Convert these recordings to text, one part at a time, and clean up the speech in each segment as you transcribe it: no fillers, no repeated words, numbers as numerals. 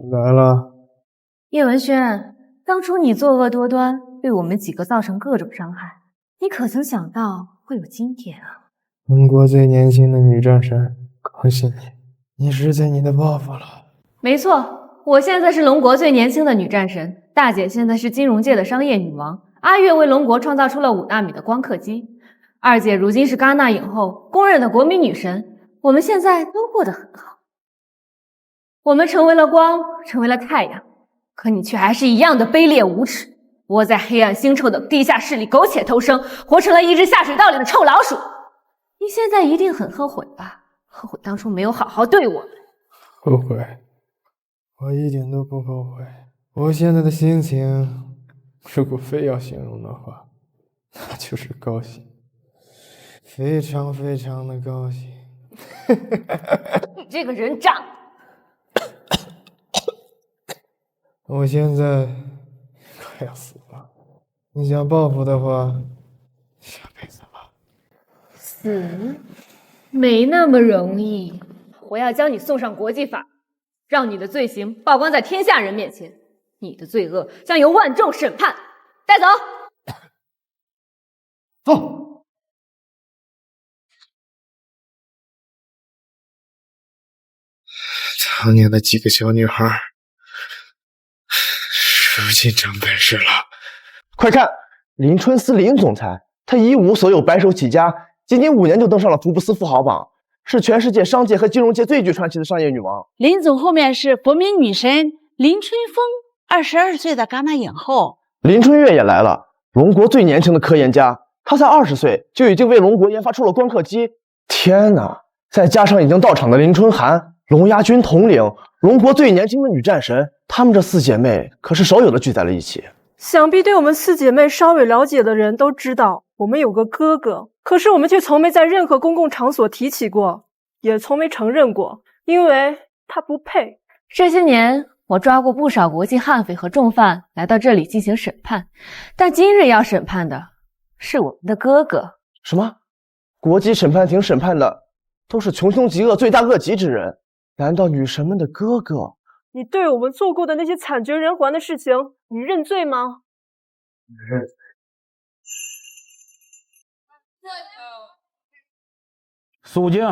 来了。叶文轩，当初你作恶多端，对我们几个造成各种伤害，你可曾想到会有今天啊？中国最年轻的女战神，恭喜你，你实现你的抱负了。没错，我现在是龙国最年轻的女战神，大姐现在是金融界的商业女王，阿月为龙国创造出了5纳米的光刻机，二姐如今是戛纳影后，公认的国民女神，我们现在都过得很好。我们成为了光，成为了太阳，可你却还是一样的卑劣无耻，窝在黑暗星球的地下室里苟且偷生，活成了一只下水道里的臭老鼠。你现在一定很后悔吧？后悔当初没有好好对我们。后悔？我一点都不后悔。我现在的心情，如果非要形容的话，那就是高兴，非常非常的高兴。你这个人渣！我现在快要死了，你想报复的话，下辈子吧。死没那么容易，我要将你送上国际法，让你的罪行曝光在天下人面前，你的罪恶将由万众审判。带走。走。当年的几个小女孩，如今长本事了。快看，林春思林总裁，他一无所有，白手起家，仅仅5年就登上了福布斯富豪榜，是全世界商界和金融界最具传奇的商业女王。林总后面是国民女神林春风，22岁的戛纳影后。林春月也来了，龙国最年轻的科研家，他才20岁就已经为龙国研发出了光刻机。天哪！再加上已经到场的林春寒、龙牙军统领，龙国最年轻的女战神，她们这4姐妹可是少有的聚在了一起。想必对我们4姐妹稍微了解的人都知道，我们有个哥哥，可是我们却从没在任何公共场所提起过，也从没承认过，因为他不配。这些年，我抓过不少国际悍匪和重犯来到这里进行审判，但今日要审判的是我们的哥哥。什么？国际审判庭审判的都是穷凶极恶、罪大恶极之人，难道女神们的哥哥？你对我们做过的那些惨绝人寰的事情，你认罪吗？认罪。肃静。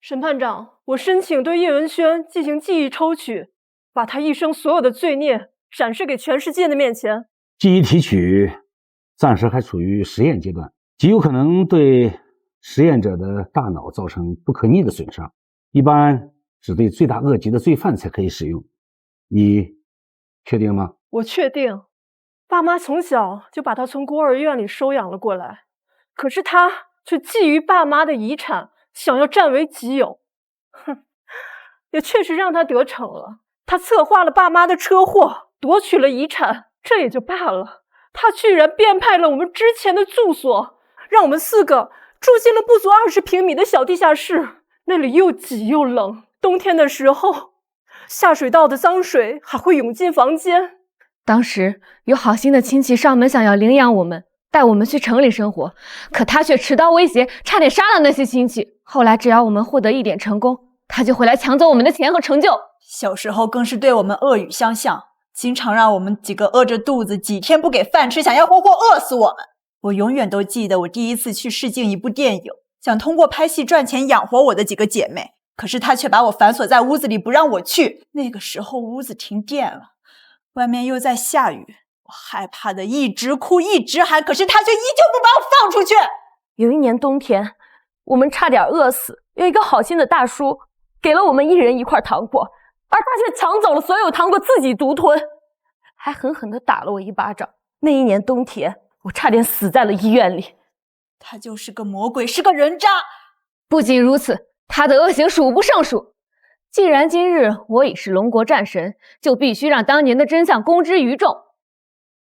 审判长，我申请对叶文轩进行记忆抽取，把他一生所有的罪孽展示给全世界的面前。记忆提取暂时还处于实验阶段，极有可能对实验者的大脑造成不可逆的损伤，一般只对罪大恶极的罪犯才可以使用。你确定吗？我确定。爸妈从小就把他从孤儿院里收养了过来，可是他却觊觎爸妈的遗产，想要占为己有。哼，也确实让他得逞了。他策划了爸妈的车祸，夺取了遗产，这也就罢了，他居然变卖了我们之前的住所，让我们4个住进了不足20平米的小地下室，那里又挤又冷，冬天的时候，下水道的脏水还会涌进房间。当时有好心的亲戚上门想要领养我们，带我们去城里生活，可他却持刀威胁，差点杀了那些亲戚。后来只要我们获得一点成功，他就会来抢走我们的钱和成就。小时候更是对我们恶语相向，经常让我们几个饿着肚子，几天不给饭吃，想要活活饿死我们。我永远都记得我第一次去试镜一部电影，想通过拍戏赚钱养活我的几个姐妹，可是他却把我反锁在屋子里不让我去。那个时候屋子停电了，外面又在下雨，我害怕的一直哭一直喊，可是他却依旧不把我放出去。有一年冬天，我们差点饿死，有一个好心的大叔给了我们1人1块糖果，而他却抢走了所有糖果自己独吞，还狠狠地打了我1巴掌。那一年冬天，我差点死在了医院里。他就是个魔鬼，是个人渣。不仅如此，他的恶行数不胜数。既然今日我已是龙国战神，就必须让当年的真相公之于众。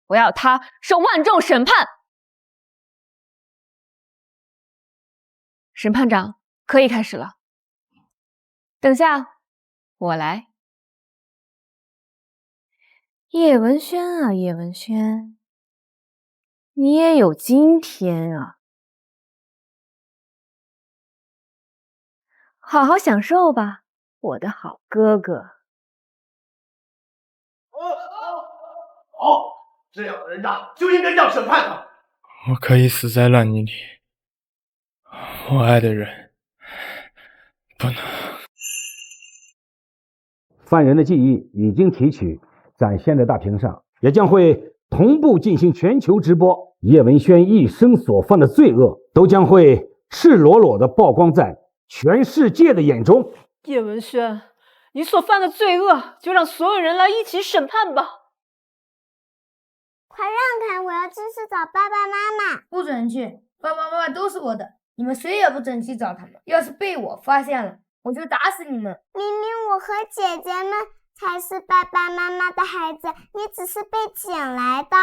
我要他受万众审判。审判长，可以开始了。等下，我来。叶文轩啊，叶文轩，你也有今天啊！好好享受吧，我的好哥哥。好，这样的人渣就应该这样审判他。我可以死在烂泥里，我爱的人不能。犯人的记忆已经提取，展现在大屏上，也将会同步进行全球直播。叶文轩一生所犯的罪恶，都将会赤裸裸地曝光在全世界的眼中。叶文轩，你所犯的罪恶，就让所有人来一起审判吧。快让开！我要继续找爸爸妈妈。不准去！爸爸妈妈都是我的，你们谁也不准去找他们。要是被我发现了，我就打死你们！明明我和姐姐们才是爸爸妈妈的孩子，你只是被捡来的。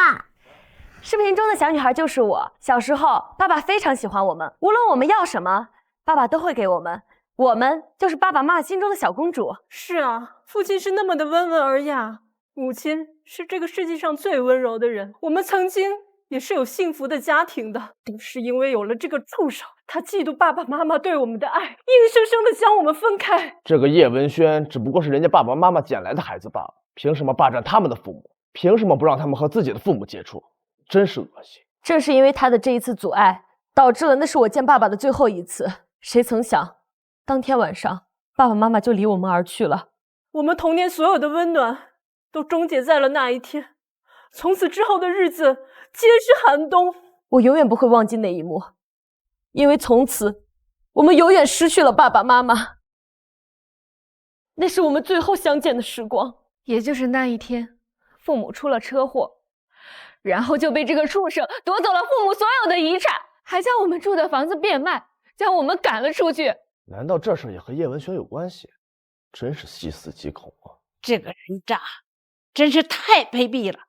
视频中的小女孩就是我。小时候，爸爸非常喜欢我们，无论我们要什么，爸爸都会给我们。我们就是爸爸妈妈心中的小公主。是啊，父亲是那么的温文尔雅，母亲是这个世界上最温柔的人。我们曾经也是有幸福的家庭的，都是因为有了这个畜生，他嫉妒爸爸妈妈对我们的爱，硬生生的将我们分开。这个叶文轩只不过是人家爸爸妈妈捡来的孩子罢了，凭什么霸占他们的父母？凭什么不让他们和自己的父母接触？真是恶心！正是因为他的这一次阻碍，导致了那是我见爸爸的最后一次。谁曾想，当天晚上，爸爸妈妈就离我们而去了。我们童年所有的温暖都终结在了那一天，从此之后的日子皆是寒冬。我永远不会忘记那一幕，因为从此我们永远失去了爸爸妈妈。那是我们最后相见的时光，也就是那一天，父母出了车祸，然后就被这个畜生夺走了父母所有的遗产，还将我们住的房子变卖，将我们赶了出去。难道这事也和叶文轩有关系？真是细思极恐啊！这个人渣，真是太卑鄙了。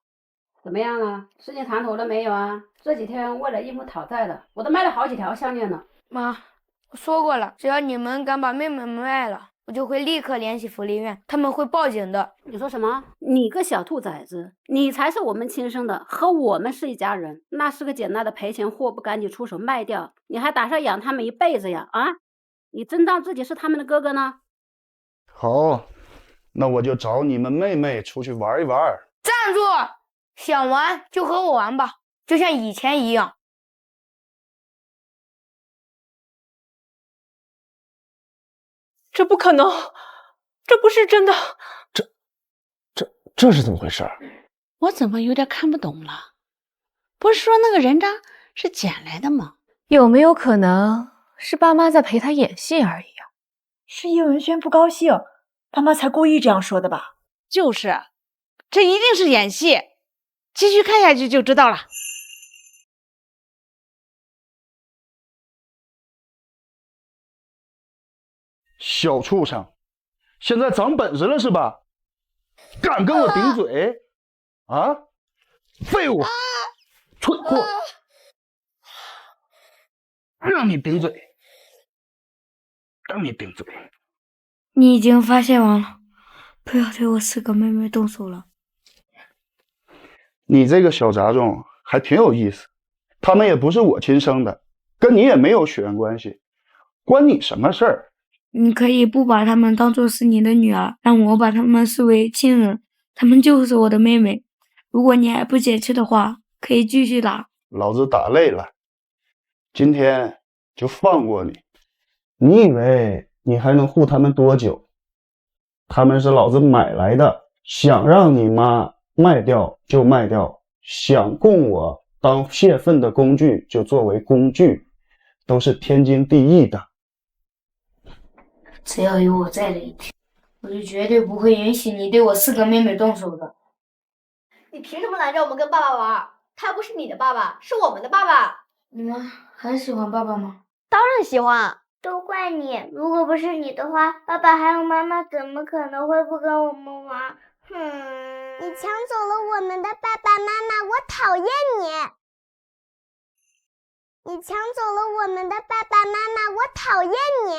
怎么样了？事情谈妥了没有啊？这几天为了一亩讨债的，我都卖了好几条项链呢。妈，我说过了，只要你们敢把妹妹们卖了，我就会立刻联系福利院，他们会报警的。你说什么？你个小兔崽子，你才是我们亲生的，和我们是一家人。那是个简单的赔钱货，不赶紧出手卖掉，你还打算养他们一辈子呀？啊？你真当自己是他们的哥哥呢？好，那我就找你们妹妹出去玩一玩。站住！想玩就和我玩吧，就像以前一样。这不可能，这不是真的。这是怎么回事？我怎么有点看不懂了？不是说那个人渣是捡来的吗？有没有可能是爸妈在陪他演戏而已啊？是叶文轩不高兴，爸妈才故意这样说的吧？就是，这一定是演戏。继续看下去就知道了。小畜生，现在长本事了是吧？敢跟我顶嘴啊？废物，蠢货！让你顶嘴，让你顶嘴！你已经发现完了，不要对我4个妹妹动手了。你这个小杂种还挺有意思，他们也不是我亲生的，跟你也没有血缘关系，关你什么事儿？你可以不把她们当作是你的女儿，让我把她们视为亲人，她们就是我的妹妹。如果你还不解气的话，可以继续打。老子打累了，今天就放过你。你以为你还能护他们多久？他们是老子买来的，想让你妈卖掉就卖掉，想供我当泄愤的工具就作为工具，都是天经地义的。只要有我在这一天，我就绝对不会允许你对我4个妹妹动手的。你凭什么拦着我们跟爸爸玩？他不是你的爸爸，是我们的爸爸。你们还喜欢爸爸吗？当然喜欢。都怪你，如果不是你的话，爸爸还有妈妈怎么可能会不跟我们玩？你抢走了我们的爸爸妈妈，我讨厌你！你抢走了我们的爸爸妈妈，我讨厌你！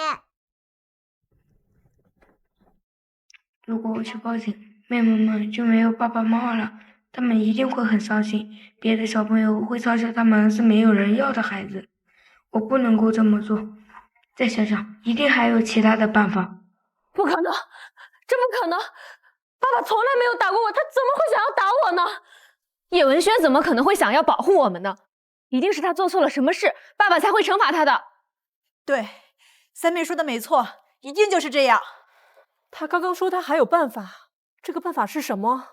如果我去报警，妹妹们就没有爸爸妈妈了，他们一定会很伤心，别的小朋友会嘲笑他们是没有人要的孩子。我不能够这么做，再想想，一定还有其他的办法。不可能，这不可能！爸爸从来没有打过我，他怎么会想要打我呢？叶文轩怎么可能会想要保护我们呢？一定是他做错了什么事，爸爸才会惩罚他的。对，三妹说的没错，一定就是这样。他刚刚说他还有办法，这个办法是什么？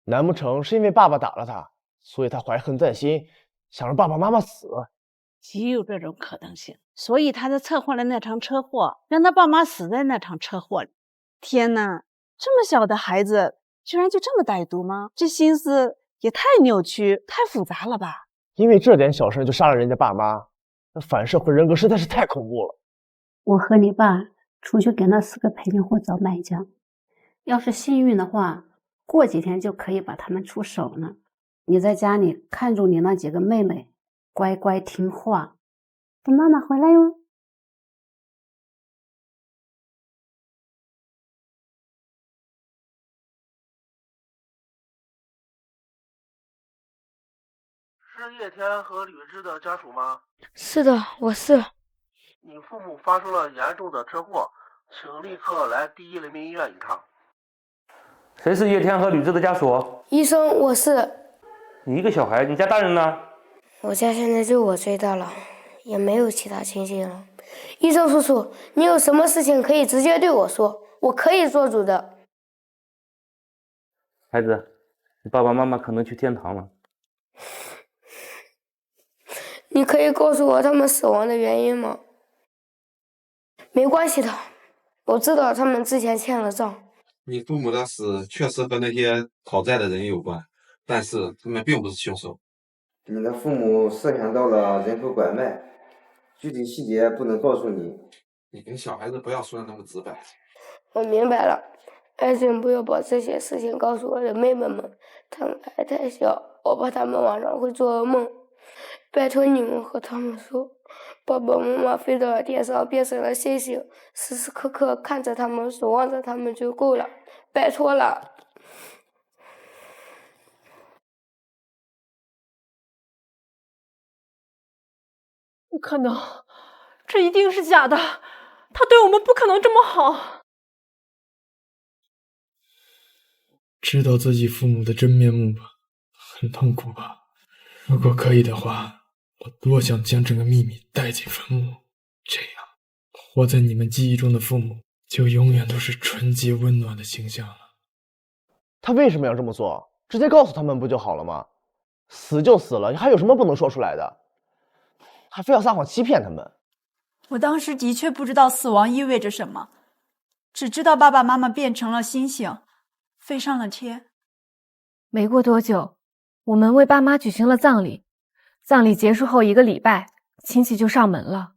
难不成是因为爸爸打了他，所以他怀恨在心，想让爸爸妈妈死？极有这种可能性，所以他才策划了那场车祸，让他爸妈死在那场车祸里。天哪，这么小的孩子居然就这么歹毒吗？这心思也太扭曲、太复杂了吧？因为这点小事就杀了人家爸妈，那反社会人格实在是太恐怖了。我和你爸出去给那4个赔钱货找买家，要是幸运的话，过几天就可以把他们出手了。你在家里看住你那几个妹妹，乖乖听话，等妈妈回来哟。是叶天和吕雉的家属吗？是的，我是。你父母发生了严重的车祸，请立刻来第一人民医院一趟。谁是叶天和吕雉的家属？医生，我是。你一个小孩，你家大人呢？我家现在就我最大了，也没有其他亲戚了。医生叔叔，你有什么事情可以直接对我说，我可以做主的。孩子，你爸爸妈妈可能去天堂了。你可以告诉我他们死亡的原因吗？没关系的，我知道他们之前欠了账。你父母的死确实和那些讨债的人有关，但是他们并不是凶手。你的父母涉嫌到了人口拐卖，具体细节不能告诉你。你跟小孩子不要说的那么直白。我明白了，但是不要把这些事情告诉我的妹妹们，她们还太小，我怕她们晚上会做噩梦。拜托你们和他们说，爸爸妈妈飞到了天上，变成了星星，时时刻刻看着他们，守望着他们就够了，拜托了。不可能，这一定是假的，他对我们不可能这么好。知道自己父母的真面目吧，很痛苦吧？如果可以的话，我多想将这个秘密带进坟墓，这样活在你们记忆中的父母就永远都是纯洁温暖的形象了。他为什么要这么做？直接告诉他们不就好了吗？死就死了，还有什么不能说出来的？还非要撒谎欺骗他们。我当时的确不知道死亡意味着什么，只知道爸爸妈妈变成了星星，飞上了天。没过多久，我们为爸妈举行了葬礼。葬礼结束后1个礼拜，亲戚就上门了。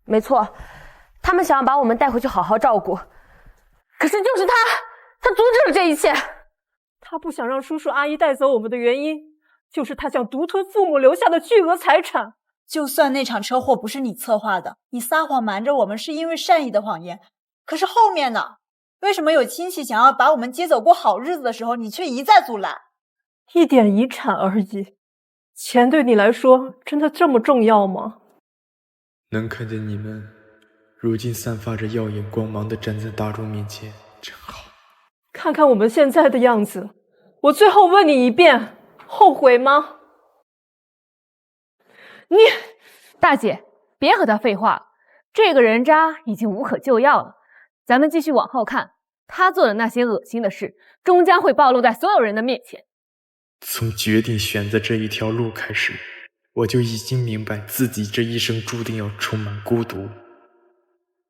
没错，他们想要把我们带回去好好照顾，可是就是他阻止了这一切。他不想让叔叔阿姨带走我们的原因，就是他想独吞父母留下的巨额财产。就算那场车祸不是你策划的，你撒谎瞒着我们是因为善意的谎言，可是后面呢？为什么有亲戚想要把我们接走过好日子的时候，你却一再阻拦？一点遗产而已，钱对你来说真的这么重要吗？能看见你们如今散发着耀眼光芒的站在大众面前，真好。看看我们现在的样子，我最后问你一遍，后悔吗？你，大姐，别和他废话，这个人渣已经无可救药了。咱们继续往后看，他做的那些恶心的事，终将会暴露在所有人的面前。从决定选择这一条路开始，我就已经明白自己这一生注定要充满孤独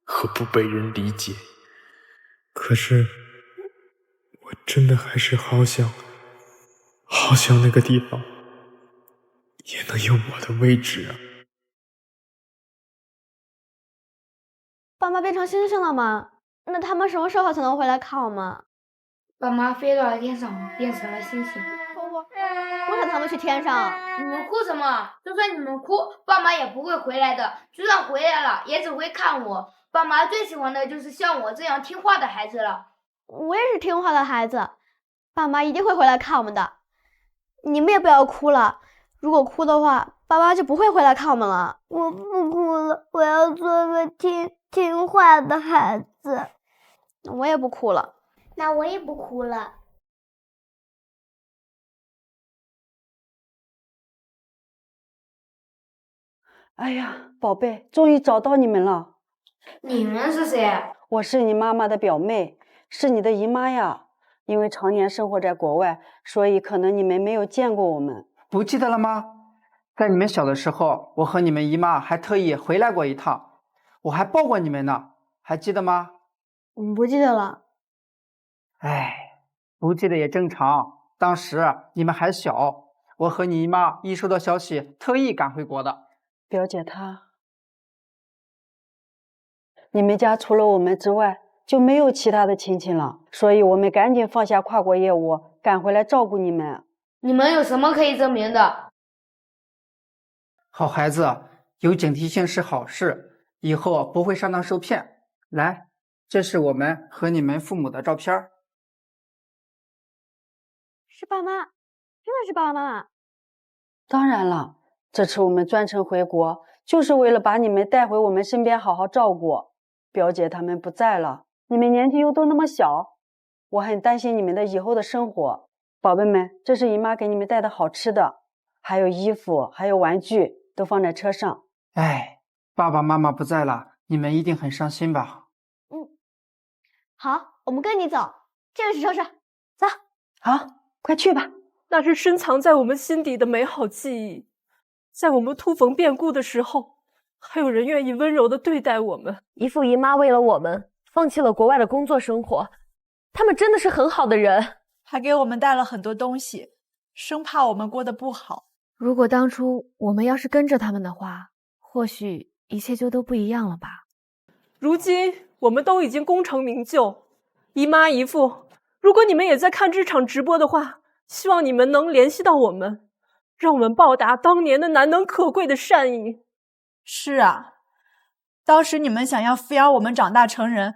和不被人理解。可是，我真的还是好想那个地方也能有我的位置啊！爸妈变成星星了吗？那他们什么时候才能回来看我们？爸妈飞到了天上，变成了星星。不想他们去天上。你们哭什么？就算你们哭，爸妈也不会回来的。就算回来了，也只会看我。爸妈最喜欢的就是像我这样听话的孩子了。我也是听话的孩子，爸妈一定会回来看我们的。你们也不要哭了，如果哭的话，爸妈就不会回来看我们了。我不哭了，我要做个听话的孩子。我也不哭了。那我也不哭了。哎呀，宝贝，终于找到你们了。你们是谁？我是你妈妈的表妹，是你的姨妈呀。因为常年生活在国外，所以可能你们没有见过我们。不记得了吗？在你们小的时候，我和你们姨妈还特意回来过一趟，我还抱过你们呢，还记得吗？不记得了。哎，不记得也正常，当时你们还小，我和你姨妈一收到消息，特意赶回国的。表姐她，你们家除了我们之外，就没有其他的亲戚了，所以我们赶紧放下跨国业务，赶回来照顾你们。你们有什么可以证明的？好孩子，有警惕性是好事，以后不会上当受骗。来，这是我们和你们父母的照片。是爸妈，真的是爸爸妈妈。当然了，这次我们专程回国，就是为了把你们带回我们身边好好照顾。表姐他们不在了，你们年纪又都那么小，我很担心你们的以后的生活。宝贝们，这是姨妈给你们带的好吃的，还有衣服，还有玩具，都放在车上。哎，爸爸妈妈不在了，你们一定很伤心吧？好，我们跟你走，这个是收拾。走。好，快去吧。那是深藏在我们心底的美好记忆，在我们突逢变故的时候，还有人愿意温柔地对待我们。姨父姨妈为了我们放弃了国外的工作生活，他们真的是很好的人，还给我们带了很多东西，生怕我们过得不好。如果当初我们要是跟着他们的话，或许一切就都不一样了吧。如今我们都已经功成名就，姨妈姨父，如果你们也在看这场直播的话，希望你们能联系到我们，让我们报答当年的难能可贵的善意。是啊，当时你们想要抚养我们长大成人，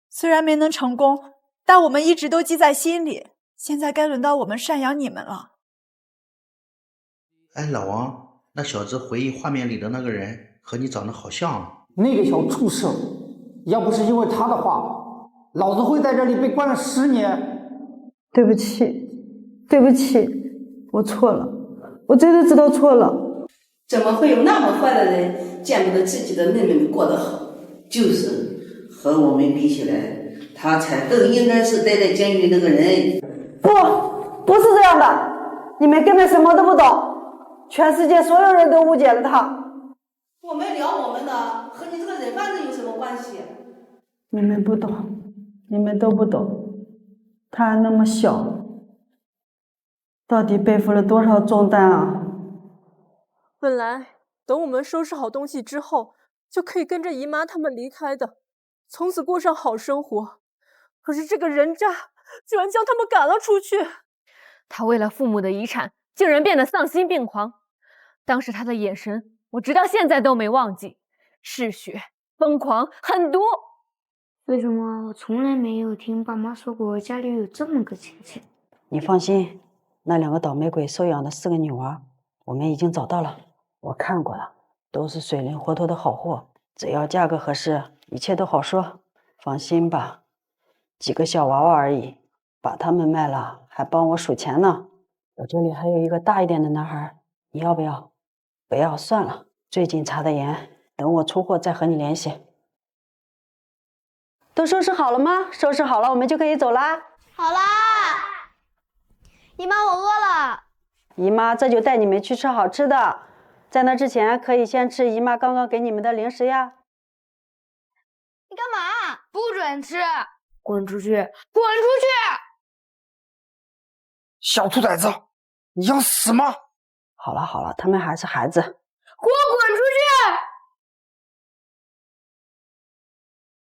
虽然没能成功，但我们一直都记在心里。现在该轮到我们赡养你们了。哎，老王，那小子回忆画面里的那个人和你长得好像啊。那个小畜生，要不是因为他的话，老子会在这里被关了10年。对不起，对不起，我错了，我真的知道错了。怎么会有那么坏的人见不得自己的妹妹过得好？就是和我们比起来，他才更应该是待在监狱那个人。不是这样的，你们根本什么都不懂，全世界所有人都误解了他。我们聊我们的，和你这个人贩子有什么关系？你们不懂，你们都不懂，他还那么小，到底背负了多少重担啊！本来等我们收拾好东西之后，就可以跟着姨妈他们离开的，从此过上好生活。可是这个人渣居然将他们赶了出去。他为了父母的遗产，竟然变得丧心病狂。当时他的眼神，我直到现在都没忘记，嗜血、疯狂、狠毒。为什么我从来没有听爸妈说过家里有这么个亲戚？你放心，那2个倒霉鬼收养的4个女娃，我们已经找到了，我看过了，都是水灵活脱的好货，只要价格合适，一切都好说。放心吧，几个小娃娃而已，把他们卖了还帮我数钱呢。我这里还有一个大一点的男孩，你要不要？不要算了，最近查的严，等我出货再和你联系。都收拾好了吗？收拾好了，我们就可以走啦。好啦，姨妈，我饿了。姨妈这就带你们去吃好吃的，在那之前可以先吃姨妈刚刚给你们的零食呀。你干嘛？不准吃！滚出去！滚出去！小兔崽子，你要死吗？好了好了，他们还是孩子。给我滚出去！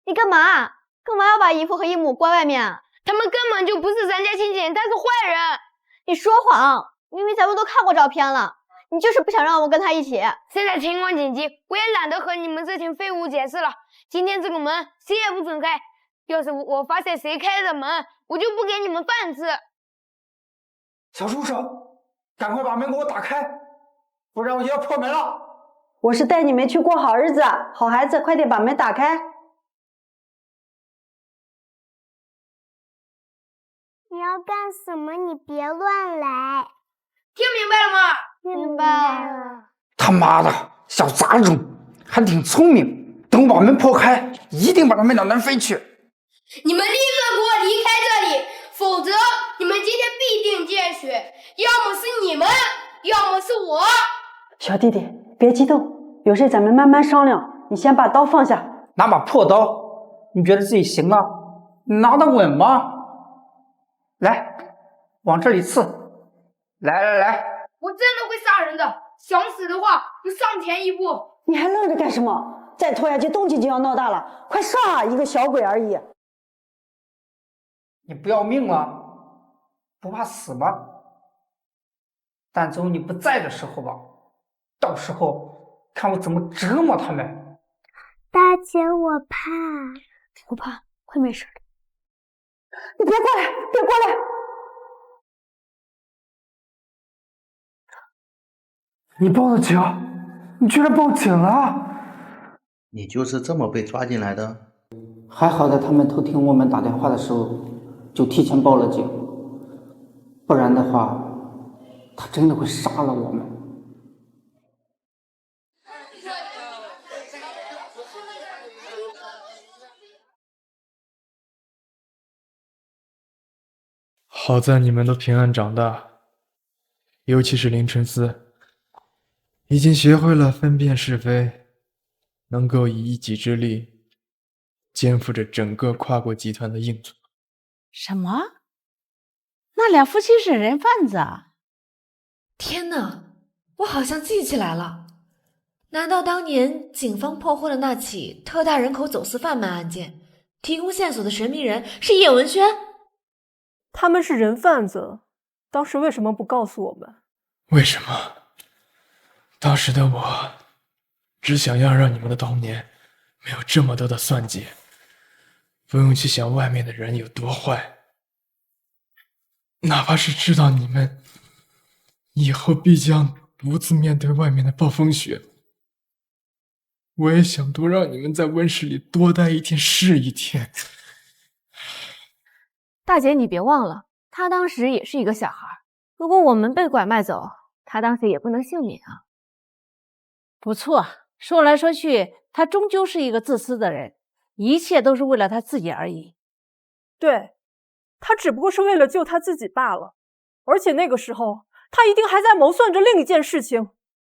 你干嘛？干嘛要把姨父和姨母关外面？他们根本就不是咱家亲戚，他是坏人！你说谎！明明咱们都看过照片了，你就是不想让我们跟他一起。现在情况紧急，我也懒得和你们这群废物解释了。今天这个门谁也不准开，要是我发现谁开的门，我就不给你们饭吃。小畜生，赶快把门给我打开，不然我就要破门了。我是带你们去过好日子，好孩子，快点把门打开。你要干什么？你别乱来。听明白了吗？明白了。他妈的，小杂种，还挺聪明。等把门破开，一定把他卖到南非去。你们立刻给我离开这里，否则你们今天必定见血。要么是你们，要么是我。小弟弟，别激动，有事咱们慢慢商量。你先把刀放下。拿把破刀，你觉得自己行啊？拿得稳吗？来，往这里刺。来。我真的会杀人的，想死的话就上前一步。你还愣着干什么？再拖下去，动静就要闹大了。快上啊！一个小鬼而已。你不要命了？不怕死吗？但只有你不在的时候吧，到时候看我怎么折磨他们。大姐，我怕。不怕，会没事的。你别过来，别过来！你报的警，你居然报警了！你就是这么被抓进来的？还好在他们偷听我们打电话的时候，就提前报了警，不然的话，他真的会杀了我们。好在你们都平安长大，尤其是凌晨思，已经学会了分辨是非，能够以一己之力肩负着整个跨国集团的硬座。什么？那俩夫妻是人贩子啊？天哪，我好像记起来了，难道当年警方破获了那起特大人口走私贩卖案件，提供线索的神秘人是叶文轩？他们是人贩子，当时为什么不告诉我们？为什么？当时的我只想要让你们的童年没有这么多的算计，不用去想外面的人有多坏，哪怕是知道你们以后必将独自面对外面的暴风雪，我也想多让你们在温室里多待一天是一天。大姐，你别忘了，他当时也是一个小孩，如果我们被拐卖走，他当时也不能幸免啊。不错，说来说去，他终究是一个自私的人，一切都是为了他自己而已。对，他只不过是为了救他自己罢了。而且那个时候，他一定还在谋算着另一件事情，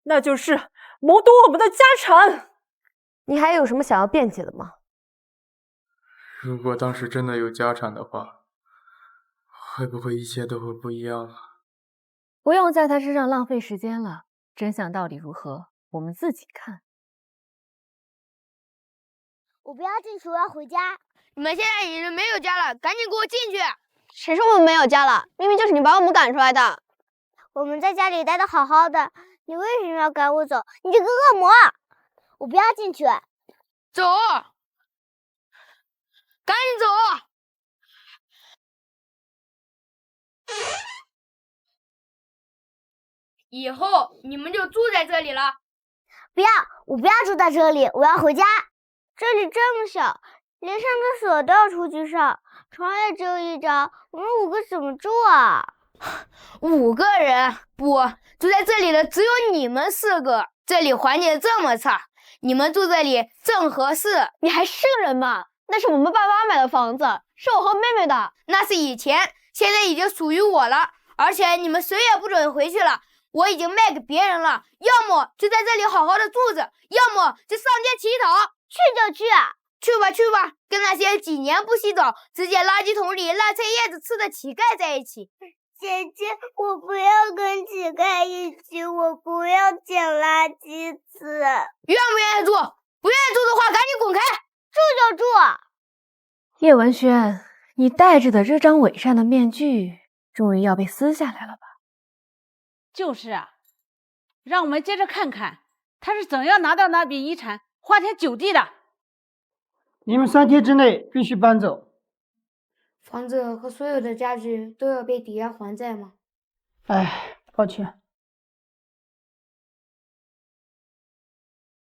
那就是谋夺我们的家产。你还有什么想要辩解的吗？如果当时真的有家产的话，会不会一切都会不一样啊？不用在他身上浪费时间了，真相到底如何，我们自己看。我不要进去，我要回家。你们现在已经没有家了，赶紧给我进去！谁说我们没有家了？明明就是你把我们赶出来的。我们在家里待得好好的，你为什么要赶我走？你这个恶魔！我不要进去。走，赶紧走！以后你们就住在这里了。不要，我不要住在这里，我要回家。这里这么小，连上厕所都要出去上，床也只有一张，我们5个怎么住啊？5个人？不，住在这里的只有你们4个。这里环境这么差，你们住这里正合适。你还是人吗？那是我们爸妈买的房子，是我和妹妹的。那是以前，现在已经属于我了。而且你们谁也不准回去了，我已经卖给别人了。要么就在这里好好的住着，要么就上街乞讨。去就去啊！去吧去吧，跟那些几年不洗澡、只捡垃圾桶里烂菜叶子吃的乞丐在一起。姐姐，我不要跟乞丐一起，我不要捡垃圾吃。愿不愿意住？不愿意住的话，赶紧滚开！住就住。叶文轩，你戴着的这张伪善的面具，终于要被撕下来了吧？就是啊，让我们接着看看他是怎样拿到那笔遗产，花天酒地的。你们3天之内必须搬走。房子和所有的家具都要被抵押还债吗？哎，抱歉。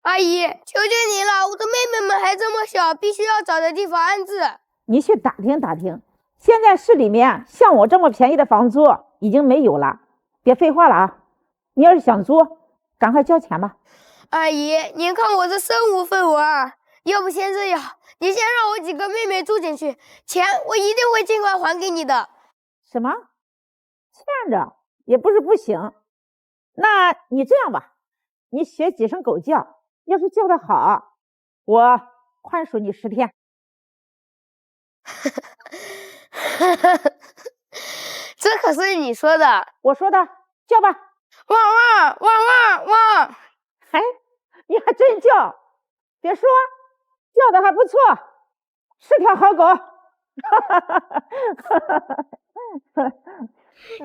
阿姨，求求你了，我的妹妹们还这么小，必须要找个地方安置。你去打听打听，现在市里面像我这么便宜的房租已经没有了。别废话了啊！你要是想租，赶快交钱吧。阿姨，您看我这身无分文，要不先这样，你先让我几个妹妹住进去，钱我一定会尽快还给你的。什么？欠着也不是不行。那你这样吧，你学几声狗叫，要是叫得好，我宽恕你10天。这可是你说的，我说的，叫吧，汪汪汪汪汪！哎，你还真叫，别说，叫的还不错，是条好狗。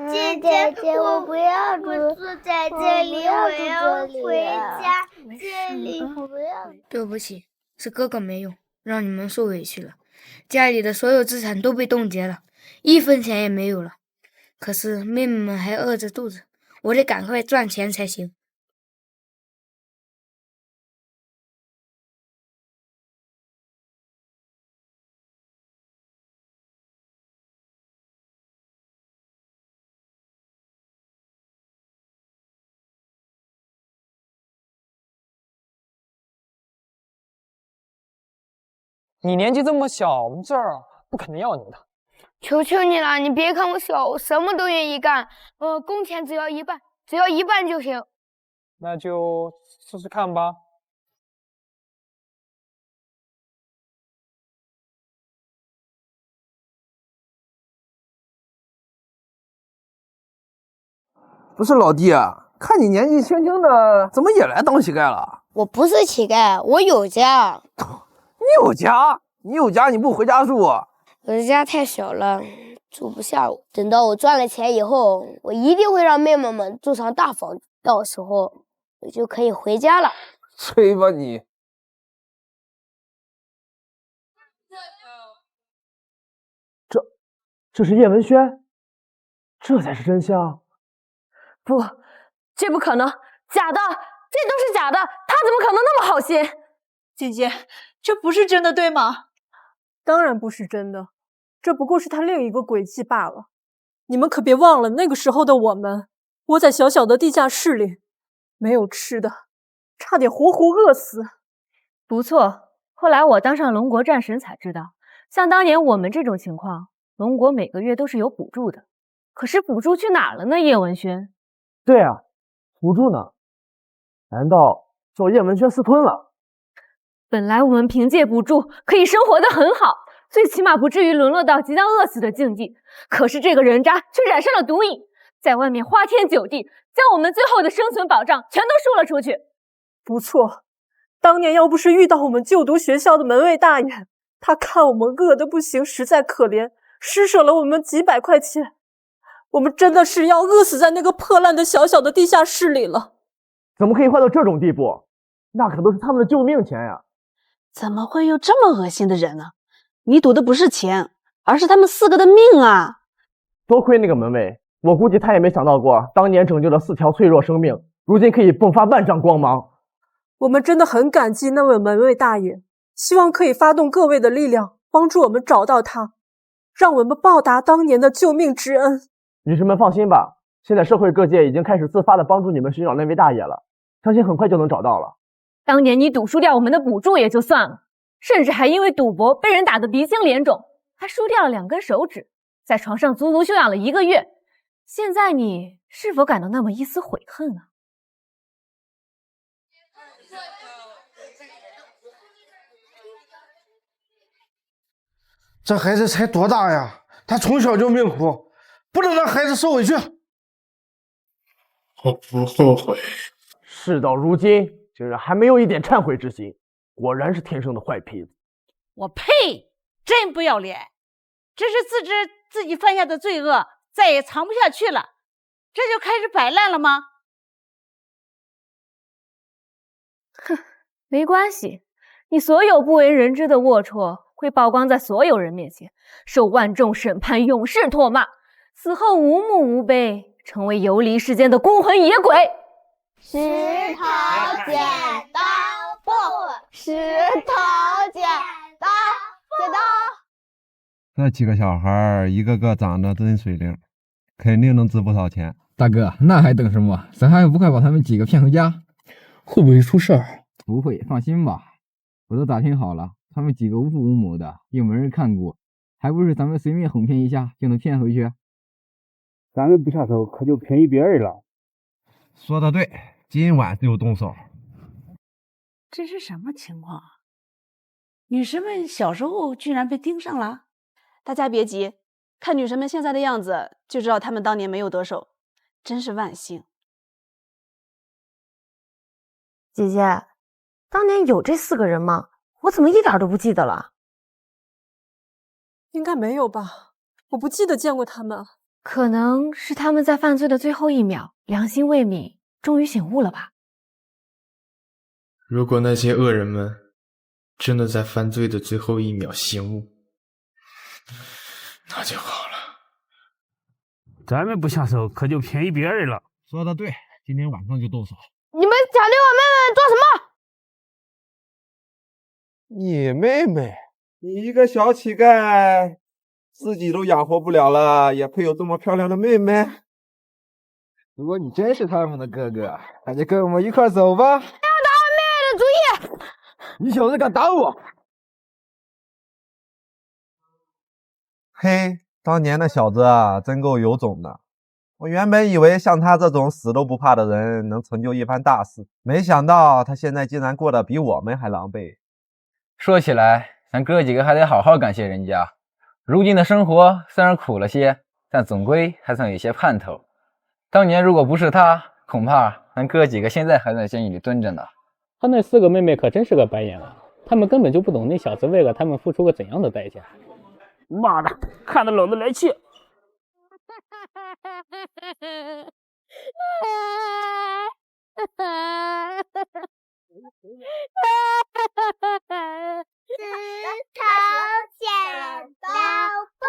姐姐，我不要住在这里，我要回家。这里不要。对不起，是哥哥没用，让你们受委屈了。家里的所有资产都被冻结了，1分钱也没有了。可是妹妹们还饿着肚子，我得赶快赚钱才行。你年纪这么小，我们这儿不可能要你的。求求你了，你别看我小，我什么都愿意干。工钱只要1半，只要1半就行。那就试试看吧。不是老弟啊，看你年纪轻轻的，怎么也来当乞丐了？我不是乞丐，我有家。你有家？你有家你不回家住？我的家太小了，住不下我。等到我赚了钱以后，我一定会让妹妹们住上大房子，到时候我就可以回家了。吹吧你！这是叶文轩，这才是真相。不，这不可能，假的，这都是假的，他怎么可能那么好心？姐姐，这不是真的，对吗？当然不是真的，这不过是他另一个诡计罢了。你们可别忘了那个时候的我们，窝在小小的地下室里，没有吃的，差点活活饿死。不错，后来我当上龙国战神才知道，像当年我们这种情况，龙国每个月都是有补助的。可是补助去哪儿了呢？叶文轩。对啊，补助呢？难道叫叶文轩私吞了？本来我们凭借补助可以生活得很好，最起码不至于沦落到即将饿死的境地。可是这个人渣却染上了毒瘾，在外面花天酒地，将我们最后的生存保障全都输了出去。不错，当年要不是遇到我们就读学校的门卫大爷，他看我们饿得不行，实在可怜，施舍了我们几百块钱，我们真的是要饿死在那个破烂的小小的地下室里了。怎么可以坏到这种地步？那可都是他们的救命钱呀！怎么会有这么恶心的人呢？你赌的不是钱，而是他们4个的命啊！多亏那个门卫，我估计他也没想到过，当年拯救了4条脆弱生命，如今可以迸发万丈光芒。我们真的很感激那位门卫大爷，希望可以发动各位的力量，帮助我们找到他，让我们报答当年的救命之恩。女士们放心吧，现在社会各界已经开始自发的帮助你们寻找那位大爷了，相信很快就能找到了。当年你赌输掉我们的补助也就算了，甚至还因为赌博被人打得鼻青脸肿，还输掉了2根手指，在床上足足休养了1个月。现在你是否感到那么一丝悔恨啊？这孩子才多大呀？他从小就命苦，不能让孩子受委屈。我不后悔。事到如今，竟然还没有一点忏悔之心，果然是天生的坏坯子。我呸！真不要脸！这是自知自己犯下的罪恶，再也藏不下去了，这就开始摆烂了吗？哼，没关系，你所有不为人知的龌龊会曝光在所有人面前，受万众审判，永世唾骂，死后无墓无碑，成为游离世间的孤魂野鬼。石头剪刀布，石头剪刀，剪刀。这几个小孩一个个长得真水灵，肯定能值不少钱。大哥，那还等什么？咱还不快把他们几个骗回家？会不会出事儿？不会，放心吧，我都打听好了，他们几个无父无母的，又没人看过，还不是咱们随便哄骗一下就能骗回去？咱们不下手，可就便宜别人了。说的对，今晚就动手。这是什么情况啊？女神们小时候居然被盯上了？大家别急，看女神们现在的样子，就知道她们当年没有得手，真是万幸。姐姐，当年有这4个人吗？我怎么一点都不记得了？应该没有吧？我不记得见过他们。可能是他们在犯罪的最后一秒，良心未泯，终于醒悟了吧？如果那些恶人们真的在犯罪的最后一秒醒悟，那就好了。咱们不下手，可就便宜别人了。说的对，今天晚上就动手。你们想对我妹妹做什么？你妹妹，你一个小乞丐，自己都养活不了了，也配有这么漂亮的妹妹？如果你真是他们的哥哥，那就跟我们一块走吧。不要打我妹妹的主意！你小子敢打我！嘿，当年那小子啊，真够有种的。我原本以为像他这种死都不怕的人能成就一番大事，没想到他现在竟然过得比我们还狼狈。说起来，咱哥几个还得好好感谢人家。如今的生活虽然苦了些，但总归还算有些盼头。当年如果不是他，恐怕咱哥几个现在还在监狱里蹲着呢。他那4个妹妹可真是个白眼狼，他们根本就不懂那小子为了他们付出过怎样的代价。妈的，看得老子来气！石头剪刀布。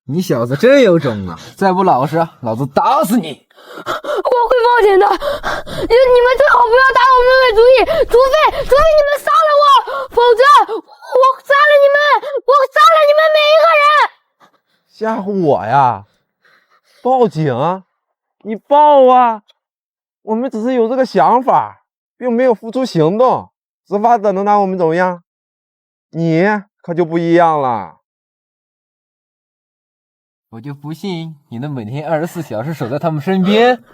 你小子真有种啊！再不老实，老子打死你！我会报警的。你们最好不要打我妹妹主意，除非你们杀了我，否则我杀了你们，我杀了你们每一个人！吓唬我呀？报警？你报啊！我们只是有这个想法，并没有付出行动。执法者能拿我们怎么样？你可就不一样了。我就不信你能每天24小时守在他们身边，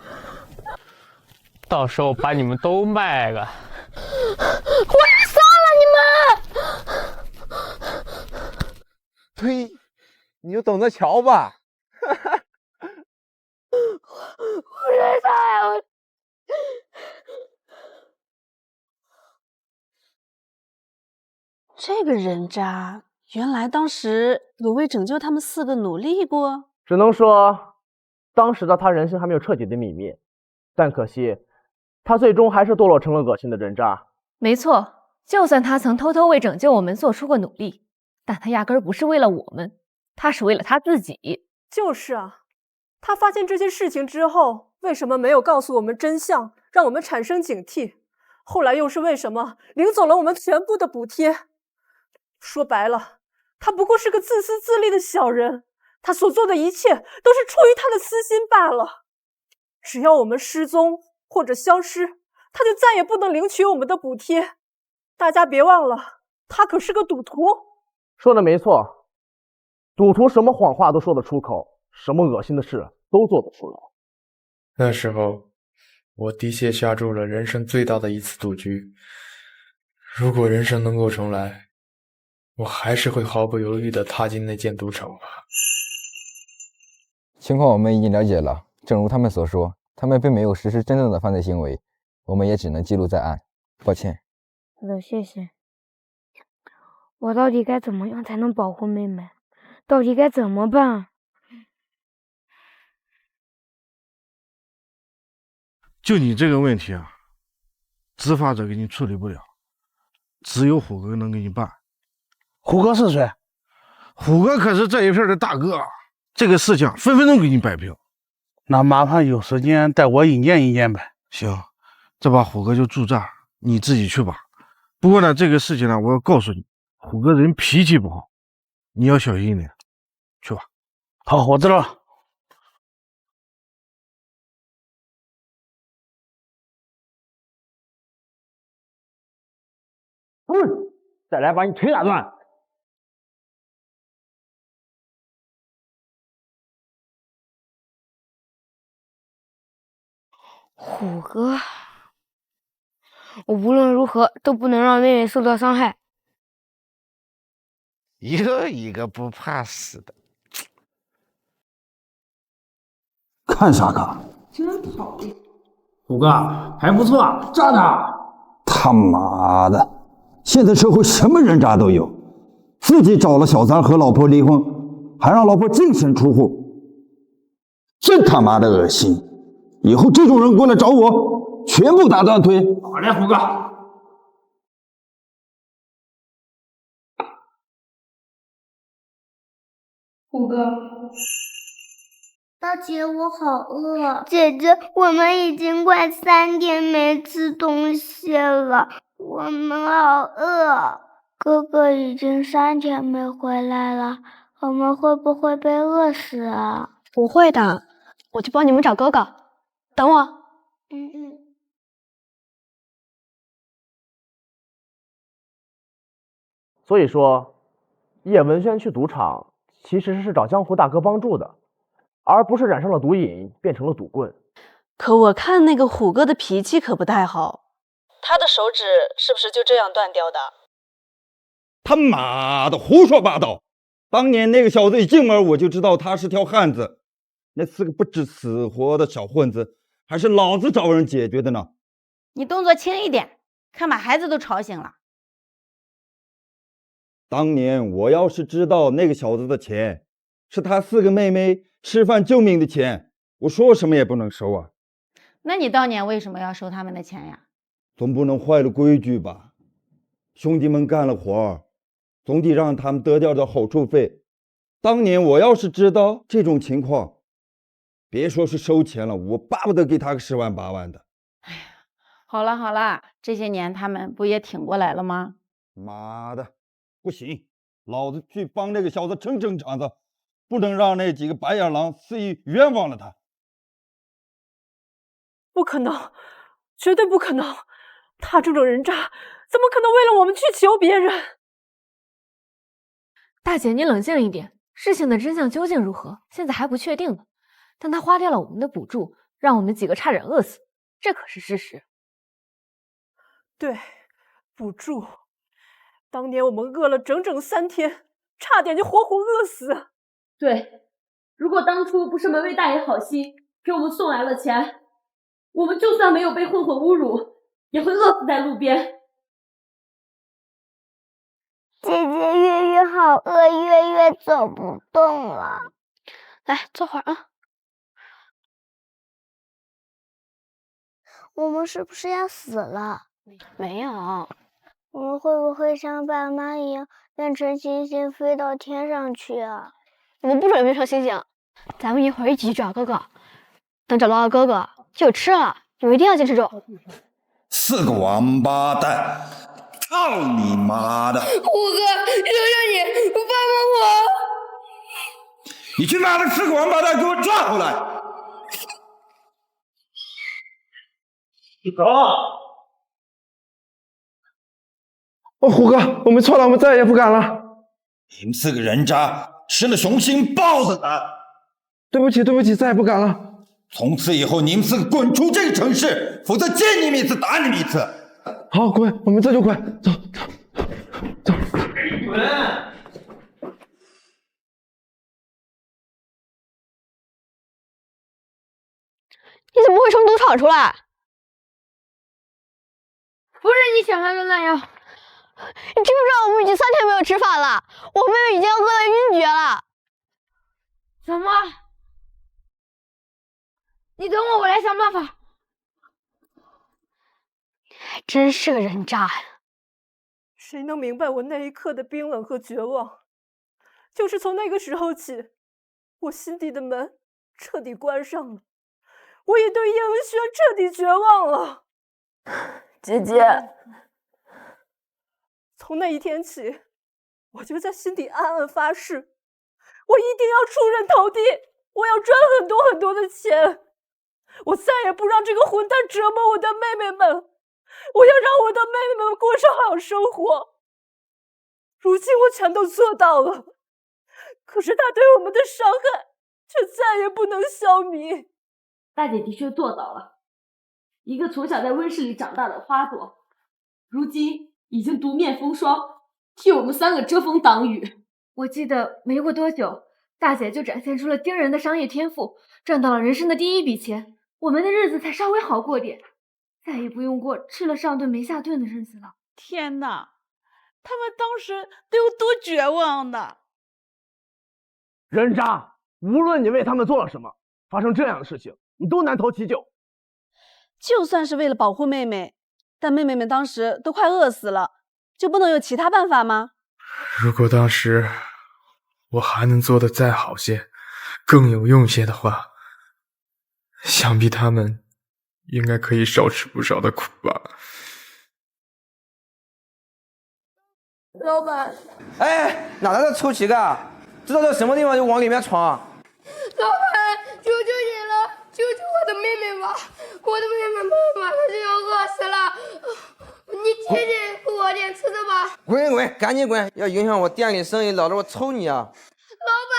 到时候把你们都卖了。我要杀了你们！呸！你就等着瞧吧。我谁杀呀？这个人渣，原来当时有为拯救他们4个努力过。只能说，当时的他人性还没有彻底的泯灭，但可惜，他最终还是堕落成了恶心的人渣。没错，就算他曾偷偷为拯救我们做出过努力，但他压根儿不是为了我们，他是为了他自己。就是啊，他发现这些事情之后，为什么没有告诉我们真相，让我们产生警惕？后来又是为什么领走了我们全部的补贴？说白了，他不过是个自私自利的小人，他所做的一切都是出于他的私心罢了。只要我们失踪或者消失，他就再也不能领取我们的补贴。大家别忘了，他可是个赌徒。说的没错，赌徒什么谎话都说得出口，什么恶心的事都做得出来。那时候，我的确下注了人生最大的一次赌局。如果人生能够重来，我还是会毫不犹豫地踏进那间赌场吧。情况我们已经了解了，正如他们所说，他们并没有实施真正的犯罪行为，我们也只能记录在案。抱歉。好的，谢谢。我到底该怎么样才能保护妹妹？到底该怎么办？就你这个问题啊，执法者给你处理不了，只有虎哥能给你办。虎哥是谁？虎哥可是这一片的大哥，这个事情分分钟给你摆平。那麻烦有时间带我引荐引荐呗。行，这把虎哥就住这儿，你自己去吧。不过呢，这个事情呢，我要告诉你，虎哥人脾气不好，你要小心一点。去吧。好，我知道了。再来把你腿打断！虎哥，我无论如何都不能让妹妹受到伤害。又一个不怕死的，看啥看？真讨厌！虎哥还不错，炸他！他妈的，现在社会什么人渣都有，自己找了小三和老婆离婚，还让老婆净身出户，真他妈的恶心！以后这种人过来找我，全部打断腿。好嘞，虎哥。虎哥，大姐，我好饿。姐姐，我们已经快3天没吃东西了，我们好饿。哥哥已经3天没回来了，我们会不会被饿死啊？不会的，我去帮你们找哥哥。等我。所以说，叶文轩去赌场其实是找江湖大哥帮助的，而不是染上了毒瘾变成了赌棍。可我看那个虎哥的脾气可不太好，他的手指是不是就这样断掉的？他妈的胡说八道！当年那个小子一进门我就知道他是条汉子，那4个不知死活的小混子，还是老子找人解决的呢。你动作轻一点，看把孩子都吵醒了。当年我要是知道那个小子的钱是他4个妹妹吃饭救命的钱，我说什么也不能收啊。那你当年为什么要收他们的钱呀？总不能坏了规矩吧？兄弟们干了活，总得让他们得点好处费。当年我要是知道这种情况，别说是收钱了，我巴不得给他个10万8万的。好了好了，这些年他们不也挺过来了吗？妈的，不行，老子去帮那个小子撑场子，不能让那几个白眼狼肆意冤枉了他。不可能，绝对不可能！他这种人渣，怎么可能为了我们去求别人？大姐，你冷静一点，事情的真相究竟如何，现在还不确定呢。但他花掉了我们的补助，让我们几个差点饿死，这可是事实。对，补助。当年我们饿了整整3天，差点就活活饿死。对，如果当初不是门卫大爷好心给我们送来了钱，我们就算没有被混混侮辱，也会饿死在路边。姐姐，月月好饿，月月走不动了。来，坐会儿啊。我们是不是要死了？没有。我们会不会像爸妈一样变成星星飞到天上去啊？我们不准变成星星，咱们一会儿一起去找哥哥。等找到了哥哥，就有吃了。你们一定要坚持住。 4个王八蛋！操你妈的！虎哥，求求你，帮帮我！你去把那4个王八蛋给我抓回来！走！虎哥，我们错了，我们再也不敢了。你们4个人渣，吃了雄心豹子胆！对不起，对不起，再也不敢了。从此以后，你们4个滚出这个城市，否则见你们一次打你们一次。好，滚，我们这就滚，走。滚！你怎么会从赌场出来？不是你想象的那样。你知不知道我们已经3天没有吃饭了？我妹妹已经要饿得晕厥了。什么？你等我，我来想办法。还真是个人渣呀！谁能明白我那一刻的冰冷和绝望？就是从那个时候起，我心底的门彻底关上了，我也对叶文轩彻底绝望了。姐姐，从那一天起，我就在心底暗暗发誓，我一定要出人头地，我要赚很多很多的钱，我再也不让这个混蛋折磨我的妹妹们，我要让我的妹妹们过上好生活。如今我全都做到了，可是他对我们的伤害却再也不能消弭。大姐的确做到了，一个从小在温室里长大的花朵，如今已经独面风霜，替我们3个遮风挡雨。我记得没过多久，大姐就展现出了惊人的商业天赋，赚到了人生的第1笔钱，我们的日子才稍微好过点，再也不用过吃了上顿没下顿的日子了。天哪，他们当时得有多绝望呢？人渣，无论你为他们做了什么，发生这样的事情，你都难逃其咎。就算是为了保护妹妹，但妹妹们当时都快饿死了，就不能有其他办法吗？如果当时我还能做得再好些，更有用些的话，想必他们应该可以少吃不少的苦吧。老板，哎，哪来的臭乞丐？知道在什么地方就往里面闯。老板，求求你了，救救我的妹妹吧！我的妹妹们马上就要饿死了，你请你给我点吃的吧。滚滚，赶紧滚！要影响我店里生意，老子我抽你啊！老板，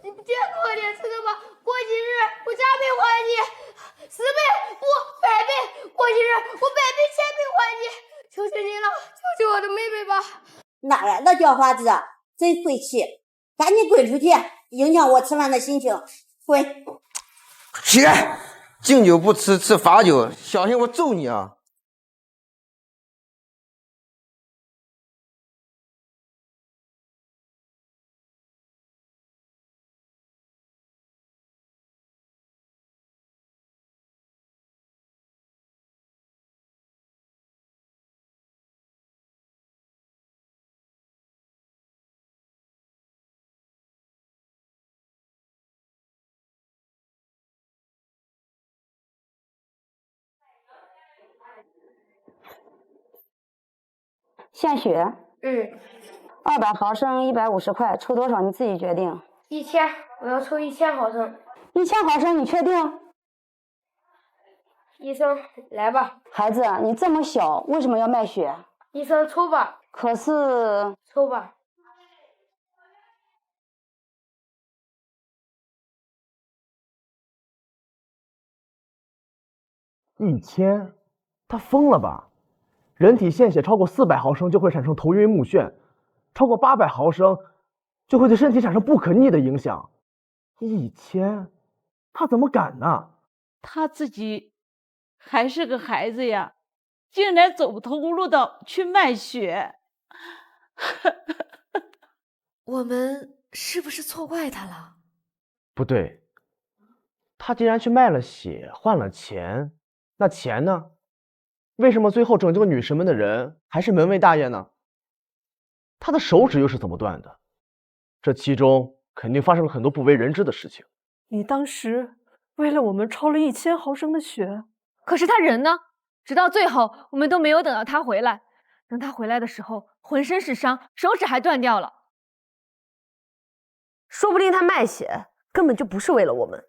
你再给我点吃的吧，过几日我加倍还你，10倍不100倍，过几日我100倍1000倍还你，求求你了，救救我的妹妹吧！哪来的叫花子，真晦气！赶紧滚出去，影响我吃饭的心情！滚！乞丐，敬酒不吃吃罚酒，小心我揍你啊！献血，200毫升150块，抽多少你自己决定。1000，我要抽1000毫升。1000毫升，你确定？医生，来吧。孩子，你这么小，为什么要卖血？医生，抽吧。可是，抽吧。1000？他疯了吧？人体献血超过400毫升就会产生头晕目眩，超过800毫升就会对身体产生不可逆的影响。1000，他怎么敢呢？他自己还是个孩子呀，竟然走投无路的去卖血。我们是不是错怪他了？不对，他既然去卖了血换了钱，那钱呢？为什么最后拯救女神们的人还是门卫大爷呢？他的手指又是怎么断的？这其中肯定发生了很多不为人知的事情。你当时为了我们抽了1000毫升的血，可是他人呢？直到最后，我们都没有等到他回来。等他回来的时候，浑身是伤，手指还断掉了。说不定他卖血根本就不是为了我们，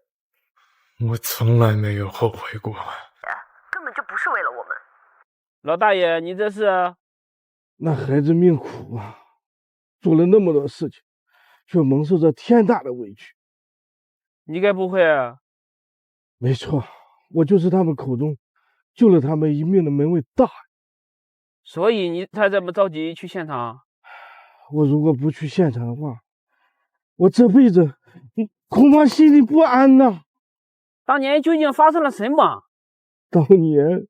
我从来没有后悔过。根本就不是为了我们。老大爷，你这是？那孩子命苦啊，做了那么多事情，却蒙受着天大的委屈。你该不会？没错，我就是他们口中救了他们一命的门卫大爷。所以你才这么着急去现场？我如果不去现场的话，我这辈子恐怕心里不安呐。当年究竟发生了什么？当年，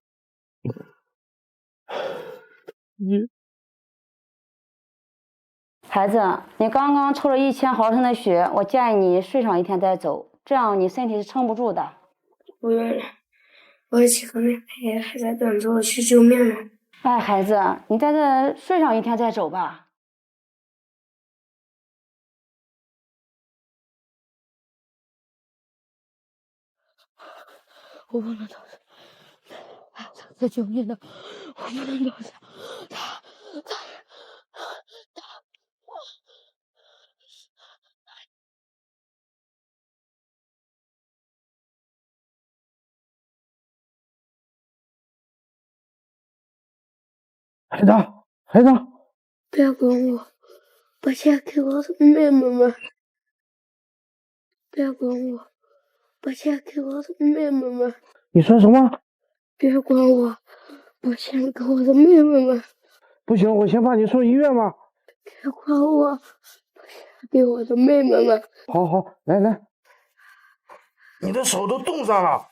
孩子，你刚刚抽了1000毫升的血，我建议你睡上1天再走，这样你身体是撑不住的。不用了，我的几个妹妹还在等着我去救命呢。哎，孩子，你在这睡上1天再走吧。我不能走，在救命呢，我不能走。孩子，孩子，别管我，把钱给我的妹妹们。别管我，把钱给我的妹妹们。你说什么？别管我，把钱给我的妹妹们。不行，我先把你送医院吧。别管我，把钱给我的妹妹们。好好，来来，你的手都冻上了。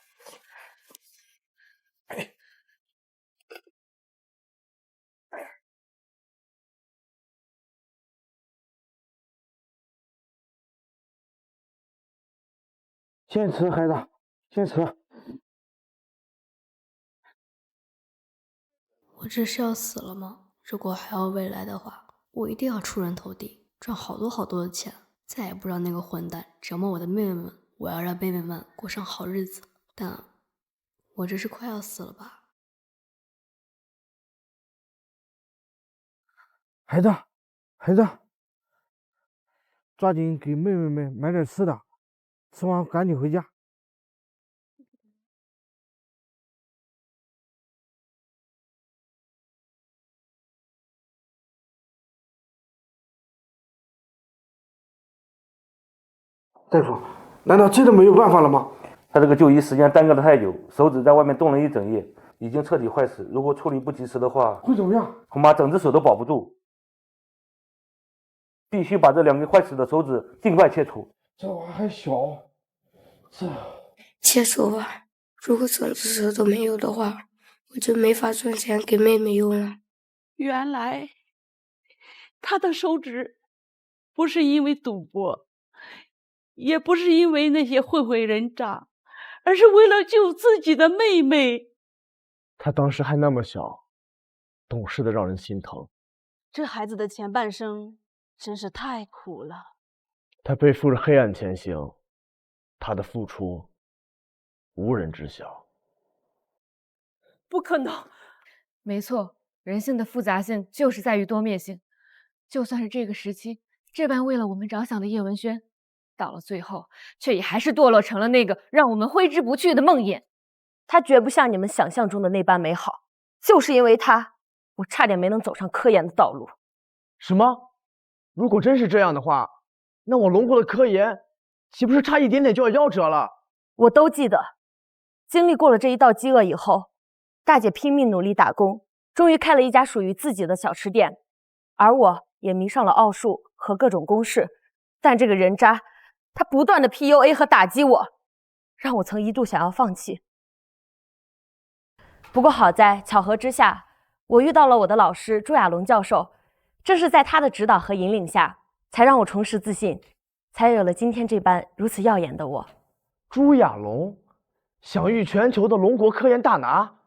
先吃，孩子，先吃。我这是要死了吗？如果还要未来的话，我一定要出人头地，赚好多好多的钱，再也不让那个混蛋折磨我的妹妹们。我要让妹妹们过上好日子。但我这是快要死了吧？孩子，孩子，抓紧给妹妹们买点吃的，吃完赶紧回家。大夫，难道真的没有办法了吗？他这个就医时间耽搁得太久，手指在外面冻了一整夜，已经彻底坏死。如果处理不及时的话，会怎么样？恐怕整只手都保不住。必须把这2根坏死的手指尽快切除。这娃还小，切除吧。如果整只手都没有的话，我就没法赚钱给妹妹用了。原来他的手指不是因为赌博，也不是因为那些混混人渣，而是为了救自己的妹妹。他当时还那么小，懂事的让人心疼。这孩子的前半生真是太苦了。他背负着黑暗前行，他的付出无人知晓。不可能！没错，人性的复杂性就是在于多面性。就算是这个时期这般为了我们着想的叶文轩，到了最后却也还是堕落成了那个让我们挥之不去的梦魇。他绝不像你们想象中的那般美好，就是因为他，我差点没能走上科研的道路。什么？如果真是这样的话，那我龙国的科研岂不是差一点点就要夭折了？我都记得，经历过了这一道饥饿以后，大姐拼命努力打工，终于开了一家属于自己的小吃店，而我也迷上了奥数和各种公式。但这个人渣，他不断的 PUA 和打击我，让我曾一度想要放弃。不过好在巧合之下，我遇到了我的老师朱亚龙教授，正是在他的指导和引领下，才让我重拾自信，才有了今天这般如此耀眼的我。朱亚龙，享誉全球的龙国科研大拿。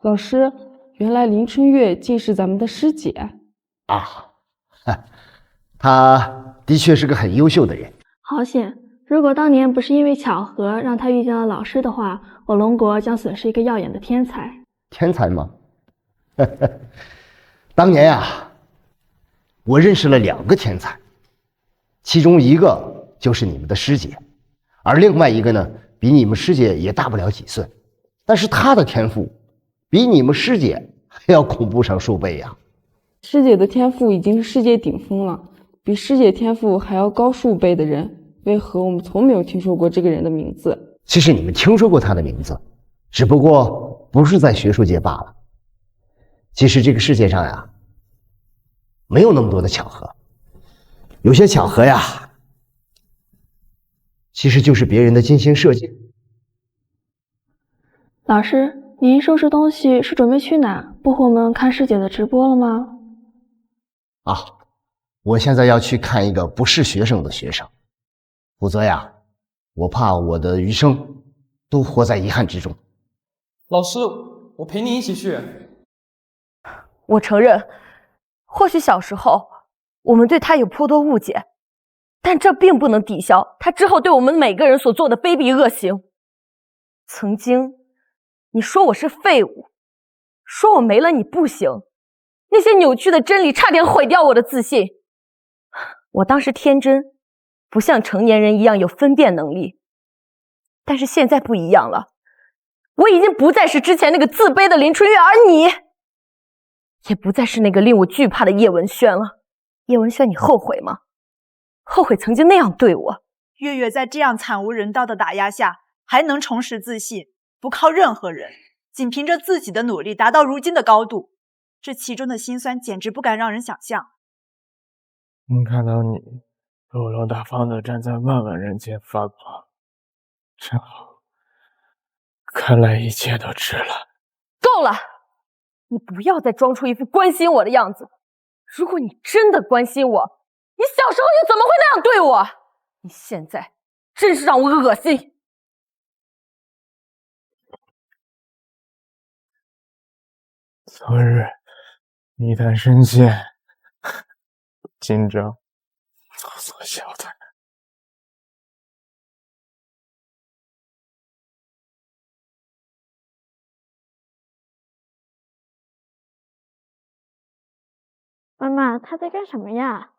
老师，原来林春月竟是咱们的师姐啊！她的确是个很优秀的人。好险！如果当年不是因为巧合让他遇见了老师的话，我龙国将损失一个耀眼的天才。天才吗？当年呀，我认识了2个天才，其中一个就是你们的师姐，而另外一个呢，比你们师姐也大不了几岁，但是她的天赋比你们师姐还要恐怖上数倍呀。师姐的天赋已经是世界顶峰了，比师姐天赋还要高数倍的人，为何我们从没有听说过这个人的名字？其实你们听说过他的名字，只不过不是在学术界罢了。其实这个世界上呀，没有那么多的巧合，有些巧合呀，其实就是别人的精心设计。老师，您收拾东西是准备去哪？不和我们看师姐的直播了吗？啊，我现在要去看一个不是学生的学生，否则呀，我怕我的余生都活在遗憾之中。老师，我陪你一起去。我承认，或许小时候我们对他有颇多误解，但这并不能抵消他之后对我们每个人所做的卑鄙恶行。曾经你说我是废物，说我没了你不行，那些扭曲的真理差点毁掉我的自信。我当时天真，不像成年人一样有分辨能力，但是现在不一样了，我已经不再是之前那个自卑的林春月，而你也不再是那个令我惧怕的叶文轩了。叶文轩，你后悔吗？后悔曾经那样对我？月月在这样惨无人道的打压下，还能重拾自信，不靠任何人，仅凭着自己的努力达到如今的高度，这其中的辛酸简直不敢让人想象。能看到你落落大方的站在万万人间发光，真好。看来一切都值了。够了！你不要再装出一副关心我的样子。如果你真的关心我，你小时候又怎么会那样对我？你现在真是让我恶心。昨日一旦深陷，今朝有所交代。妈妈，他在干什么呀？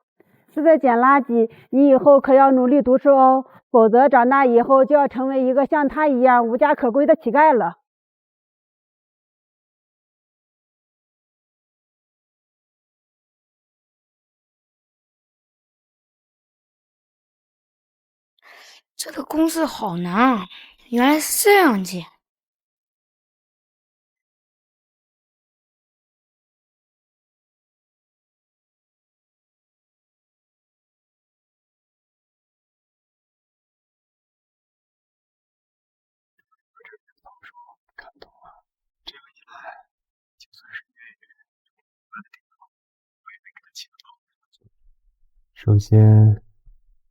是在捡垃圾。你以后可要努力读书哦，否则长大以后就要成为一个像他一样无家可归的乞丐了。这个公式好难啊！原来是这样解。看懂了，这样一来，就算是月月我的地方，我也没给他起个头。首先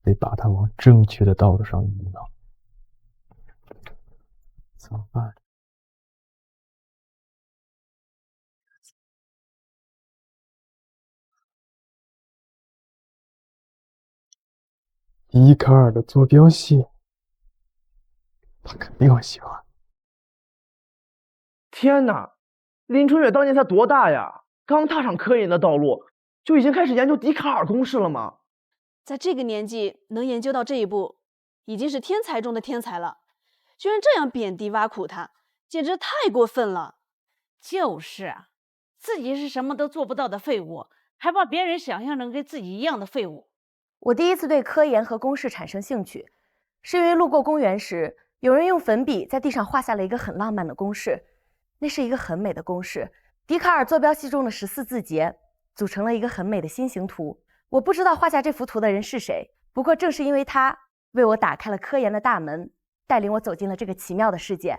得把他往正确的道路上引导。怎么办？笛卡尔的坐标系，他肯定会喜欢。天哪，林春月当年才多大呀？刚踏上科研的道路，就已经开始研究笛卡尔公式了吗？在这个年纪能研究到这一步，已经是天才中的天才了。居然这样贬低挖苦他，简直太过分了。就是啊，自己是什么都做不到的废物，还把别人想象成跟自己一样的废物。我第一次对科研和公式产生兴趣，是因为路过公园时，有人用粉笔在地上画下了一个很浪漫的公式。那是一个很美的公式，笛卡尔坐标系中的14字节组成了一个很美的心形图。我不知道画下这幅图的人是谁，不过正是因为他为我打开了科研的大门，带领我走进了这个奇妙的世界。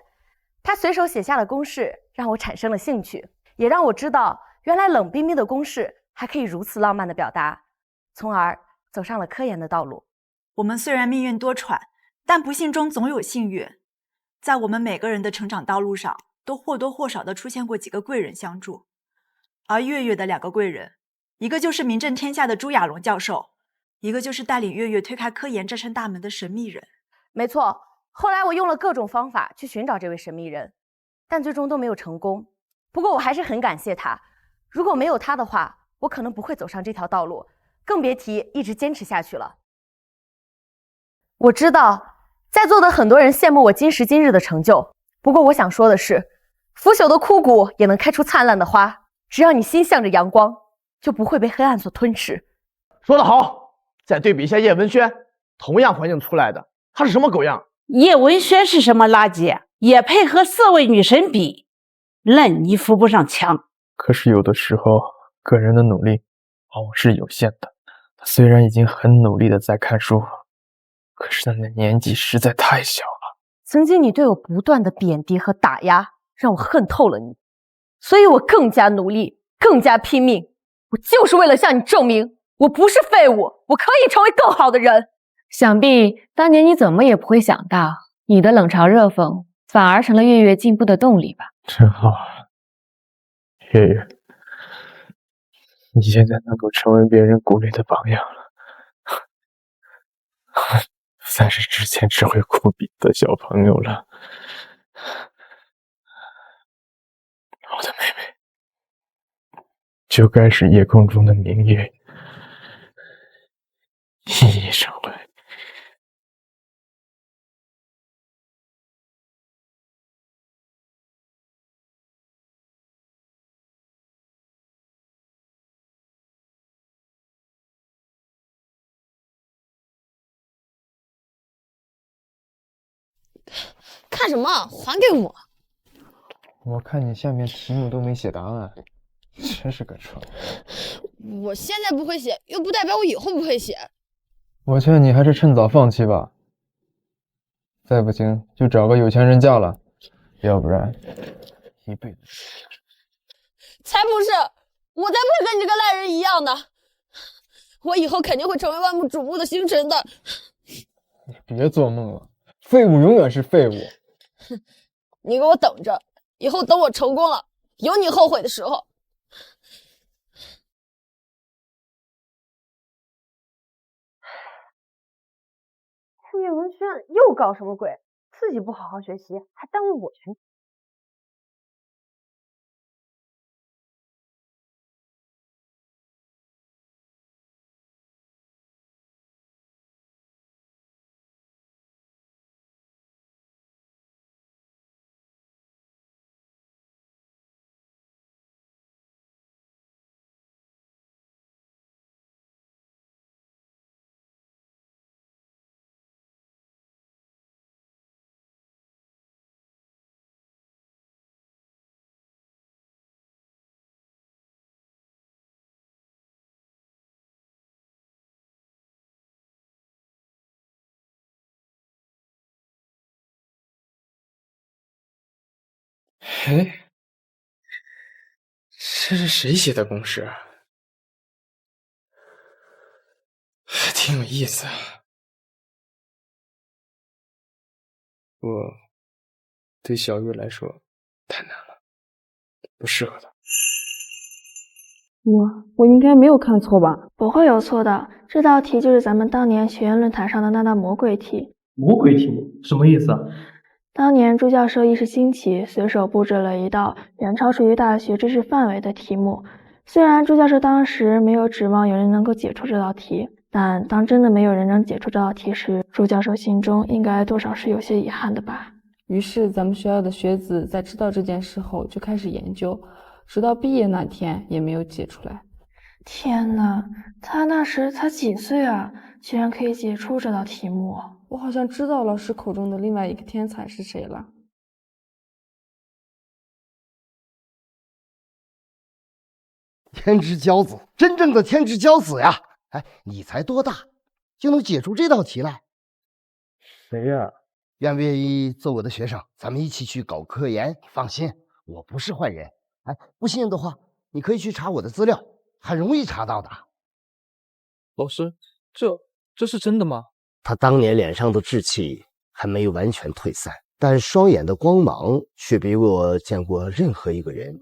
他随手写下了公式，让我产生了兴趣，也让我知道原来冷冰冰的公式还可以如此浪漫的表达，从而走上了科研的道路。我们虽然命运多舛，但不幸中总有幸运。在我们每个人的成长道路上，都或多或少的出现过几个贵人相助。而月月的2个贵人，一个就是名震天下的朱亚龙教授，一个就是带领月月推开科研这扇大门的神秘人。没错，后来我用了各种方法去寻找这位神秘人，但最终都没有成功。不过我还是很感谢他，如果没有他的话，我可能不会走上这条道路，更别提一直坚持下去了。我知道在座的很多人羡慕我今时今日的成就，不过我想说的是，腐朽的枯骨也能开出灿烂的花，只要你心向着阳光，就不会被黑暗所吞噬。说得好，再对比一下叶文轩，同样环境出来的，他是什么狗样？叶文轩是什么垃圾，也配和4位女神比？任你扶不上墙。可是有的时候，个人的努力往往是有限的。他虽然已经很努力的在看书，可是他的年纪实在太小了。曾经你对我不断的贬低和打压，让我恨透了你，所以我更加努力，更加拼命。我就是为了向你证明，我不是废物，我可以成为更好的人。想必当年你怎么也不会想到，你的冷嘲热讽反而成了月月进步的动力吧？真好啊，月月，你现在能够成为别人鼓励的榜样了，不再是之前只会哭鼻子的小朋友了。我的妹妹，就该是夜空中的明月，熠熠生辉。看什么？还给我！我看你下面题目都没写答案，真是个蠢。我现在不会写，又不代表我以后不会写。我劝你还是趁早放弃吧，再不行就找个有钱人嫁了，要不然一辈子。才不是！我才不会跟你这个烂人一样呢！我以后肯定会成为万目瞩目的星辰的。你别做梦了，废物永远是废物。哼，你给我等着，以后等我成功了，有你后悔的时候。叶文轩又搞什么鬼？自己不好好学习，还耽误我学习。哎，这是谁写的公式啊？挺有意思啊。不过对小月来说太难了，不适合她。我应该没有看错吧？不会有错的，这道题就是咱们当年学院论坛上的那道魔鬼题。魔鬼题目什么意思啊？当年朱教授一时兴起，随手布置了一道远超出于大学知识范围的题目。虽然朱教授当时没有指望有人能够解出这道题，但当真的没有人能解出这道题时，朱教授心中应该多少是有些遗憾的吧。于是咱们学校的学子在知道这件事后就开始研究，直到毕业那天也没有解出来。天哪，他那时才几岁啊，居然可以解出这道题目。我好像知道老师口中的另外一个天才是谁了。天之骄子，真正的天之骄子呀！哎，你才多大，就能解出这道题来？谁呀？愿不愿意做我的学生？咱们一起去搞科研。你放心，我不是坏人。哎，不信的话，你可以去查我的资料，很容易查到的。老师，这是真的吗？他当年脸上的稚气还没有完全退散，但双眼的光芒却比我见过任何一个人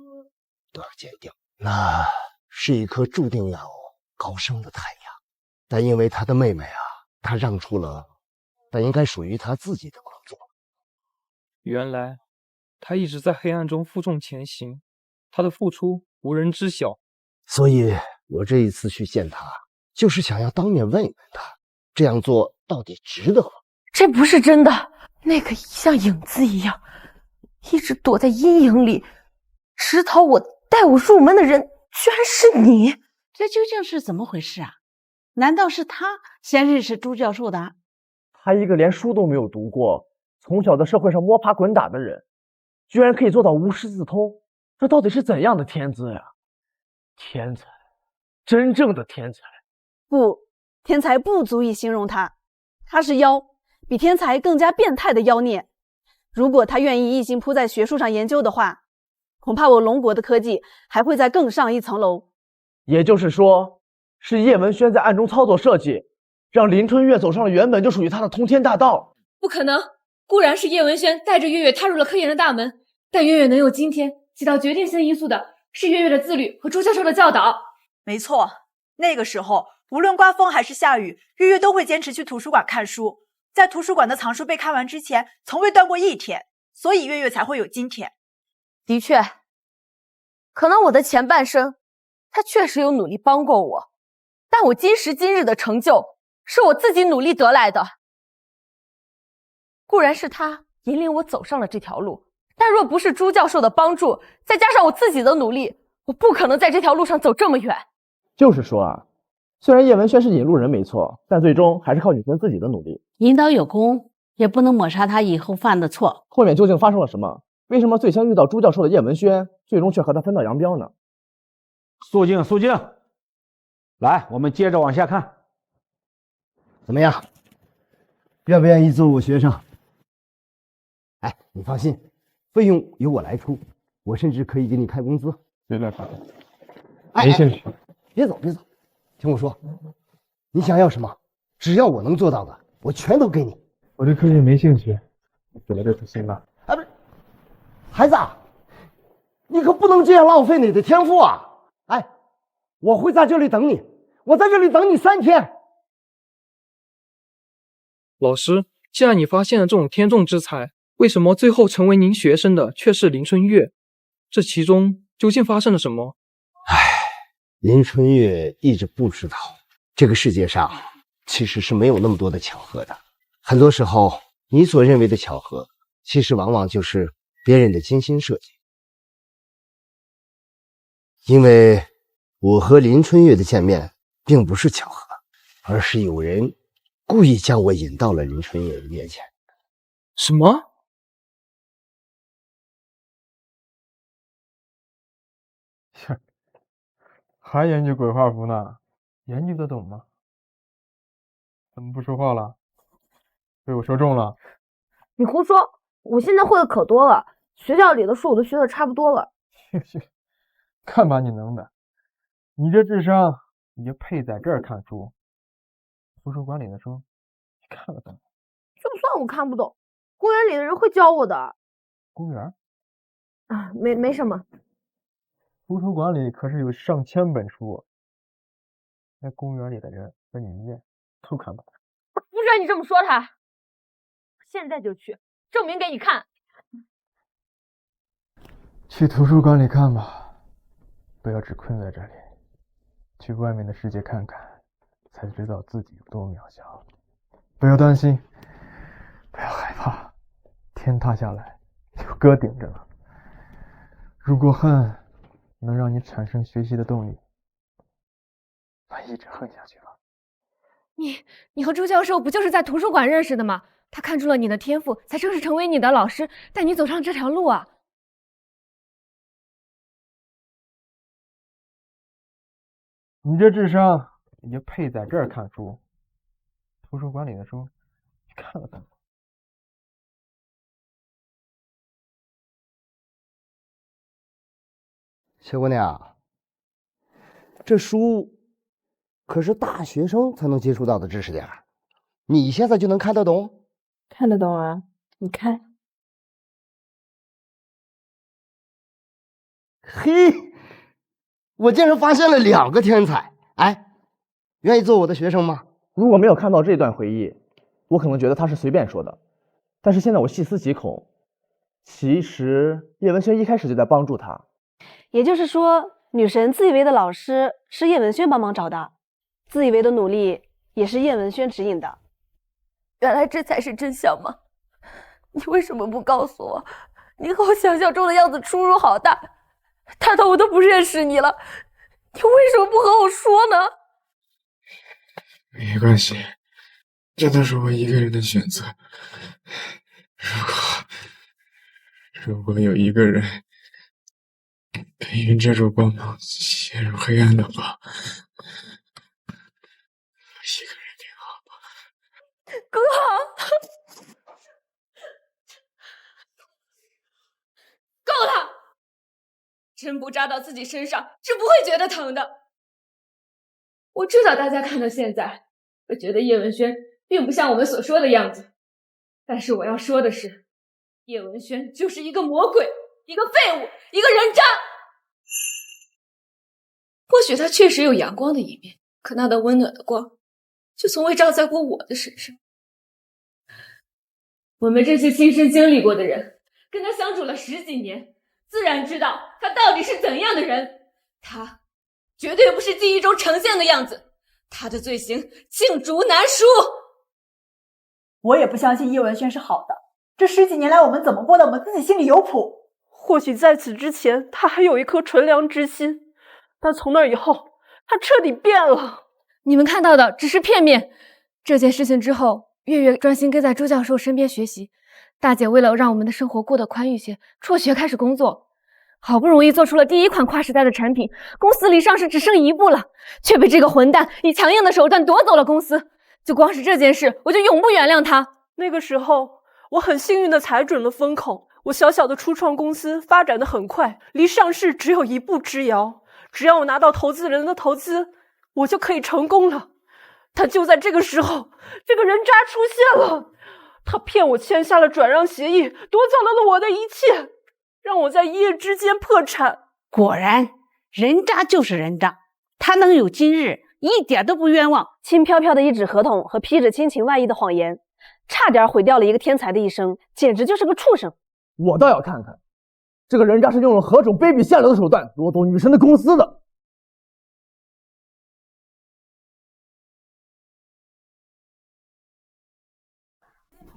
都要坚定。那是一颗注定要高升的太阳，但因为他的妹妹啊，他让出了但应该属于他自己的工作。原来他一直在黑暗中负重前行，他的付出无人知晓。所以我这一次去见他，就是想要当面问一问他，这样做到底值得吗？这不是真的，那个像影子一样一直躲在阴影里指导我带我入门的人居然是你。这究竟是怎么回事啊？难道是他先认识朱教授的？他一个连书都没有读过，从小在社会上摸爬滚打的人，居然可以做到无师自通，这到底是怎样的天资呀？天才，真正的天才。不，天才不足以形容他，他是妖，比天才更加变态的妖孽。如果他愿意一心扑在学术上研究的话，恐怕我龙国的科技还会再更上一层楼。也就是说，是叶文轩在暗中操作设计，让林春月走上了原本就属于他的通天大道。不可能，固然是叶文轩带着月月踏入了科研的大门，但月月能有今天，起到决定性因素的是月月的自律和朱教授的教导。没错，那个时候无论刮风还是下雨，月月都会坚持去图书馆看书，在图书馆的藏书被看完之前，从未断过一天，所以月月才会有今天。的确，可能我的前半生他确实有努力帮过我，但我今时今日的成就是我自己努力得来的。固然是他引领我走上了这条路，但若不是朱教授的帮助，再加上我自己的努力，我不可能在这条路上走这么远。就是说啊，虽然叶文轩是引路人没错，但最终还是靠女生自己的努力。引导有功，也不能抹杀他以后犯的错。后面究竟发生了什么？为什么最先遇到朱教授的叶文轩，最终却和他分道扬镳呢？肃静，肃静！来，我们接着往下看。怎么样？愿不愿意做我学生？哎，你放心，费用由我来出，我甚至可以给你开工资。别来烦，没兴趣。别走，别走，听我说，你想要什么，只要我能做到的，我全都给你。我对科学没兴趣，死了就死心了。啊，不是，孩子，你可不能这样浪费你的天赋啊！哎，我会在这里等你，我在这里等你3天。老师，既然你发现了这种天纵之才，为什么最后成为您学生的却是林春月？这其中究竟发生了什么？林春月一直不知道，这个世界上其实是没有那么多的巧合的。很多时候，你所认为的巧合，其实往往就是别人的精心设计。因为我和林春月的见面并不是巧合，而是有人故意将我引到了林春月的面前。什么？还研究鬼画符呢？研究得懂吗？怎么不说话了？被我说中了？你胡说！我现在会的可多了，学校里的书我都学的差不多了。看把你能的！你这智商，你就配在这儿看书。图书馆里的书，你看得懂？就算我看不懂，公园里的人会教我的。公园？啊，没什么。图书馆里可是有上千本书，那公园里的人和你一样，都看不懂。不准你这么说他！现在就去，证明给你看。去图书馆里看吧，不要只困在这里，去外面的世界看看，才知道自己有多渺小。不要担心，不要害怕，天塌下来有哥顶着呢。如果恨能让你产生学习的动力，那一直恨下去吧。你和朱教授不就是在图书馆认识的吗？他看出了你的天赋，才正式成为你的老师，带你走上这条路啊。你这智商，你就配在这儿看书。图书馆里的书，你看得懂吗？小姑娘，这书可是大学生才能接触到的知识点，你现在就能看得懂？看得懂啊，你看。嘿，我竟然发现了2个天才！哎，愿意做我的学生吗？如果没有看到这段回忆，我可能觉得他是随便说的。但是现在我细思极恐，其实叶文轩一开始就在帮助他。也就是说，女神自以为的老师是叶文轩帮忙找的，自以为的努力也是叶文轩指引的。原来这才是真相吗？你为什么不告诉我？你和我想象中的样子出入好大，大到我都不认识你了。你为什么不和我说呢？没关系，这都是我一个人的选择。如果有一个人因这束光芒陷入黑暗的话，一个人挺好。更好。够了！针不扎到自己身上是不会觉得疼的。我知道大家看到现在会觉得叶文轩并不像我们所说的样子，但是我要说的是，叶文轩就是一个魔鬼，一个废物，一个人渣。或许他确实有阳光的一面，可那道温暖的光却从未照在过我的身上。我们这些亲身经历过的人，跟他相处了10几年，自然知道他到底是怎样的人。他绝对不是记忆中呈现的样子，他的罪行罄竹难书。我也不相信叶文轩是好的，这10几年来我们怎么过的，我们自己心里有谱。或许在此之前，他还有一颗纯良之心，但从那以后，他彻底变了。你们看到的只是片面，这件事情之后，月月专心跟在朱教授身边学习，大姐为了让我们的生活过得宽裕些，辍学开始工作。好不容易做出了第一款跨时代的产品，公司离上市只剩一步了，却被这个混蛋以强硬的手段夺走了公司。就光是这件事，我就永不原谅他。那个时候，我很幸运的踩准了风口，我小小的初创公司发展的很快，离上市只有一步之遥。只要我拿到投资人的投资，我就可以成功了。但就在这个时候，这个人渣出现了，他骗我签下了转让协议，夺走了我的一切，让我在一夜之间破产。果然，人渣就是人渣，他能有今日，一点都不冤枉。轻飘飘的一纸合同和披着亲情外衣的谎言，差点毁掉了一个天才的一生，简直就是个畜生。我倒要看看，这个人渣是用了何种卑鄙下流的手段夺走女神的公司的。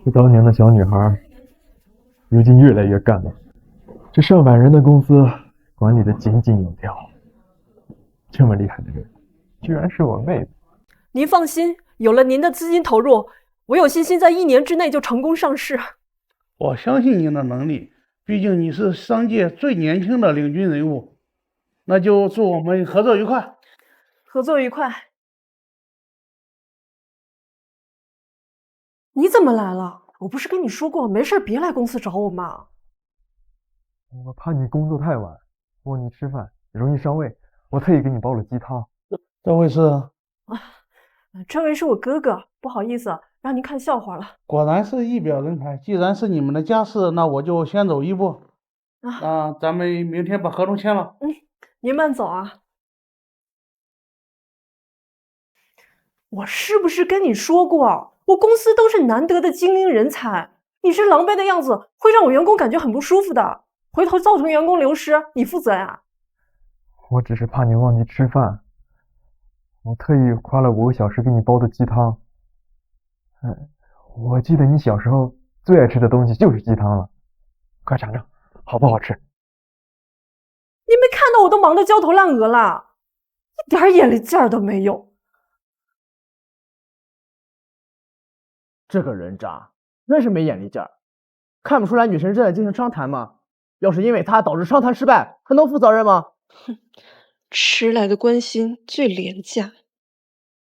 这当年的小女孩，如今越来越干了。这上百人的公司管理的井井有条，这么厉害的人，居然是我妹妹。您放心，有了您的资金投入，我有信心在1年之内就成功上市。我相信您的能力，毕竟你是商界最年轻的领军人物。那就祝我们合作愉快。合作愉快。你怎么来了？我不是跟你说过，没事别来公司找我吗？我怕你工作太晚，问你吃饭容易伤胃，我特意给你煲了鸡汤。这位是？这位是我哥哥，不好意思，让您看笑话了。果然是一表人才。既然是你们的家事，那我就先走一步。那咱们明天把合同签了。您慢走啊。我是不是跟你说过，我公司都是难得的精英人才，你这狼狈的样子会让我员工感觉很不舒服的，回头造成员工流失，你负责呀？我只是怕你忘记吃饭，我特意花了5个小时给你煲的鸡汤。我记得你小时候最爱吃的东西就是鸡汤了，快尝尝，好不好吃？你没看到我都忙得焦头烂额了，一点眼力劲儿都没有。这个人渣真是没眼力劲儿，看不出来女神正在进行商谈吗？要是因为他导致商谈失败，他能负责任吗？哼，迟来的关心最廉价。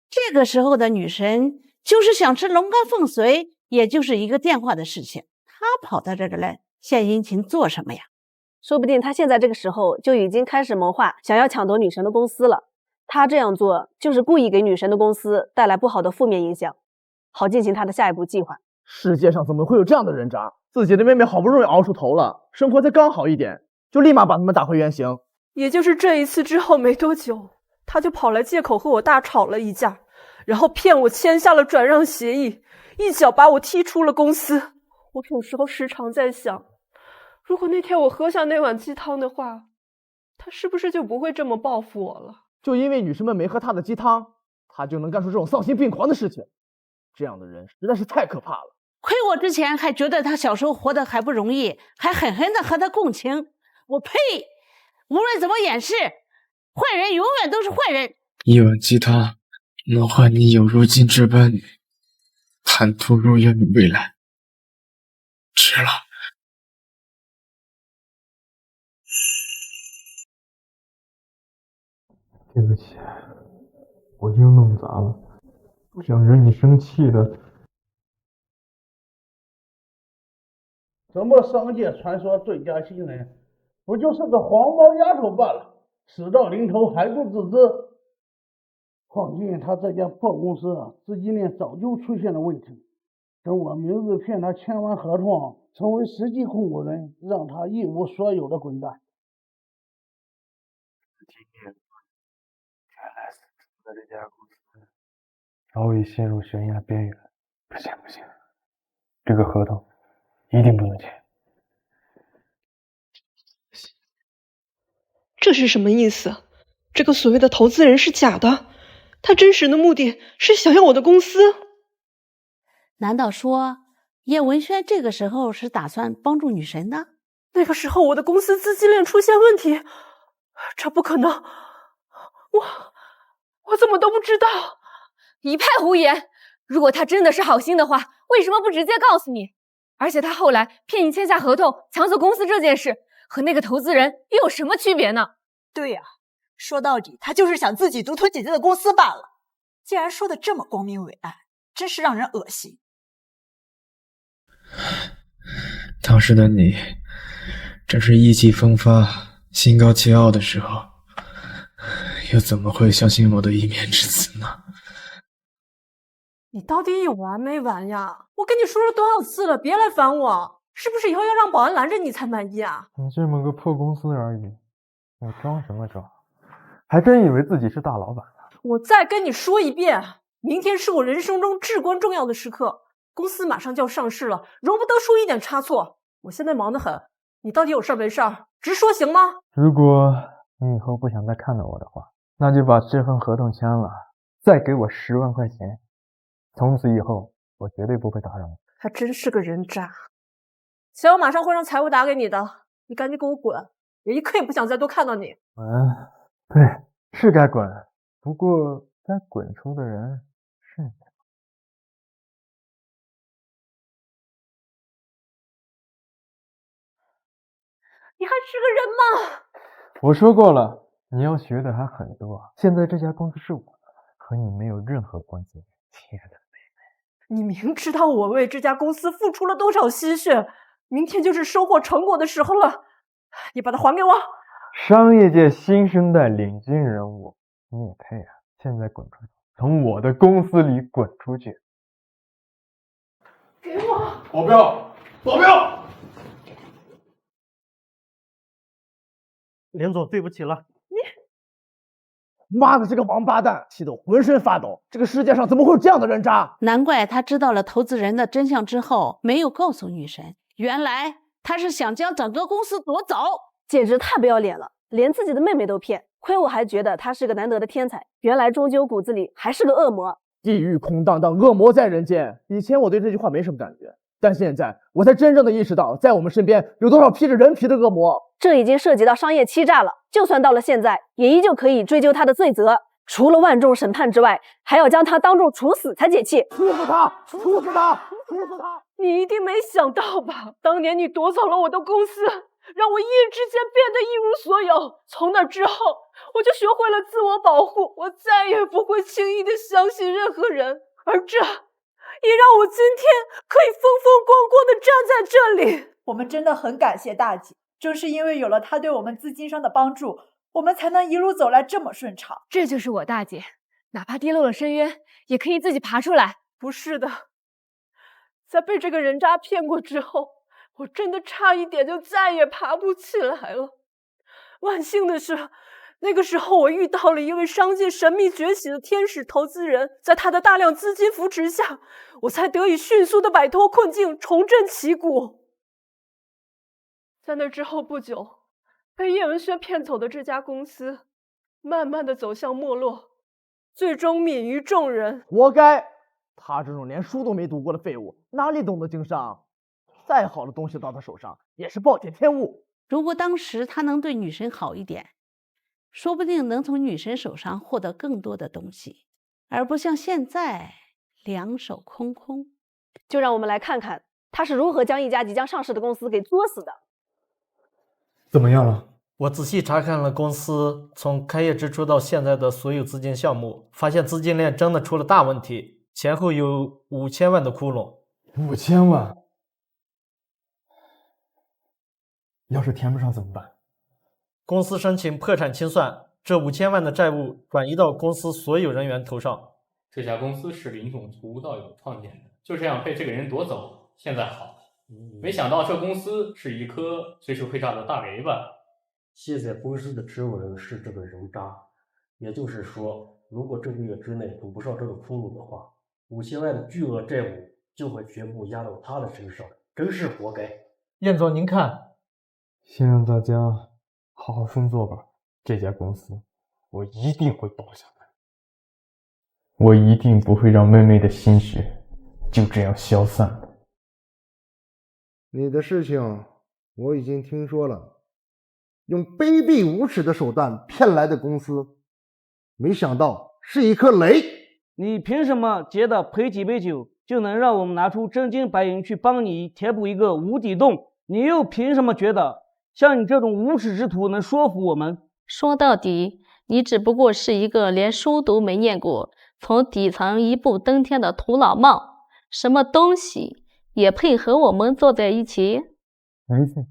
这个时候的女神就是想吃龙肝凤髓，也就是一个电话的事情。她跑到这儿来献殷勤做什么呀？说不定她现在这个时候就已经开始谋划，想要抢夺女神的公司了。她这样做就是故意给女神的公司带来不好的负面影响，好进行她的下一步计划。世界上怎么会有这样的人渣？自己的妹妹好不容易熬出头了，生活才刚好一点，就立马把他们打回原形。也就是这一次之后没多久，他就跑来借口和我大吵了一架，然后骗我签下了转让协议，一脚把我踢出了公司。我有时候时常在想，如果那天我喝下那碗鸡汤的话，他是不是就不会这么报复我了？就因为女生们没喝他的鸡汤，他就能干出这种丧心病狂的事情。这样的人实在是太可怕了。亏我之前还觉得他小时候活得还不容易，还狠狠的和他共情。我呸！无论怎么掩饰，坏人永远都是坏人。一碗鸡汤能换你有如今之伴侣，坦途如愿的未来，值了。对不起，我又弄砸了，不想惹你生气的。什么商界传说最佳新人，不就是个黄毛丫头罢了，事到临头还不自知。况且他这家破公司资金链早就出现了问题，等我明日骗他签完合同，成为实际控股人，让他一无所有的滚蛋。原来是出的这家公司早已陷入悬崖边缘，不行，这个合同一定不能签。这是什么意思？这个所谓的投资人是假的，他真实的目的是想要我的公司？难道说叶文轩这个时候是打算帮助女神的？那个时候我的公司资金链出现问题，这不可能，我怎么都不知道？一派胡言！如果他真的是好心的话，为什么不直接告诉你？而且他后来骗你签下合同，抢走公司这件事，和那个投资人又有什么区别呢？对呀，说到底，他就是想自己独吞姐姐的公司罢了。既然说的这么光明伟岸，真是让人恶心。当时的你，正是意气风发、心高气傲的时候，又怎么会相信我的一面之词呢？你到底有完没完呀？我跟你说了多少次了，别来烦我！是不是以后要让保安拦着你才满意啊？你这么个破公司而已，我装什么装？还真以为自己是大老板呢。我再跟你说一遍，明天是我人生中至关重要的时刻，公司马上就要上市了，容不得出一点差错。我现在忙得很，你到底有事没事儿？直说行吗？如果你以后不想再看到我的话，那就把这份合同签了，再给我10万块钱。从此以后，我绝对不会打扰你。还真是个人渣！钱我马上会让财务打给你的，你赶紧给我滚！也一刻也不想再多看到你。对，是该滚，不过该滚出的人是你。你还是个人吗？我说过了，你要学的还很多。现在这家公司是我的，和你没有任何关系，亲爱的。你明知道我为这家公司付出了多少心血，明天就是收获成果的时候了，你把它还给我！商业界新生代领军人物，你也配啊！现在滚出去，从我的公司里滚出去！给我！保镖，保镖！连总，对不起了。妈的，这个王八蛋，气得我浑身发抖！这个世界上怎么会有这样的人渣？难怪他知道了投资人的真相之后，没有告诉女神，原来他是想将整个公司夺走，简直太不要脸了，连自己的妹妹都骗。亏我还觉得他是个难得的天才，原来终究骨子里还是个恶魔。地狱空荡荡，恶魔在人间。以前我对这句话没什么感觉，但现在我才真正的意识到，在我们身边有多少披着人皮的恶魔。这已经涉及到商业欺诈了，就算到了现在，也依旧可以追究他的罪责。除了万众审判之外，还要将他当众处死才解气。处死他！处死他！处死他！你一定没想到吧？当年你夺走了我的公司，让我一夜之间变得一无所有。从那之后，我就学会了自我保护，我再也不会轻易的相信任何人。而这也让我今天可以风风光光的站在这里。我们真的很感谢大姐，正是因为有了她对我们资金上的帮助，我们才能一路走来这么顺畅。这就是我大姐，哪怕跌落了深渊，也可以自己爬出来。不是的，在被这个人渣骗过之后，我真的差一点就再也爬不起来了。万幸的是，那个时候我遇到了一位商界神秘崛起的天使投资人，在他的大量资金扶持下，我才得以迅速的摆脱困境，重振旗鼓。在那之后不久，被叶文轩骗走的这家公司，慢慢的走向没落，最终泯于众人。活该！他这种连书都没读过的废物，哪里懂得经商？再好的东西到他手上，也是暴殄天物。如果当时他能对女神好一点，说不定能从女神手上获得更多的东西，而不像现在两手空空。就让我们来看看他是如何将一家即将上市的公司给作死的。怎么样了？我仔细查看了公司从开业之初到现在的所有资金项目，发现资金链真的出了大问题，前后有5000万的窟窿。5000万？要是填不上怎么办？公司申请破产清算，这5000万的债务转移到公司所有人员头上。这家公司是林总从无到有创建的，就这样被这个人夺走。现在好，没想到这公司是一颗随时会炸的大雷吧？现在公司的持有人是这个人渣，也就是说，如果这个月之内堵不上这个窟窿的话，5000万的巨额债务就会全部压到他的身上，真是活该。燕总，您看，先让大家好好工作吧。这家公司我一定会保下来，我一定不会让妹妹的心血就这样消散的。你的事情我已经听说了，用卑鄙无耻的手段骗来的公司，没想到是一颗雷。你凭什么觉得陪几杯酒就能让我们拿出真金白银去帮你填补一个无底洞？你又凭什么觉得像你这种无耻之徒能说服我们？说到底，你只不过是一个连书都没念过，从底层一步登天的土老帽，什么东西也配和我们坐在一起？没错，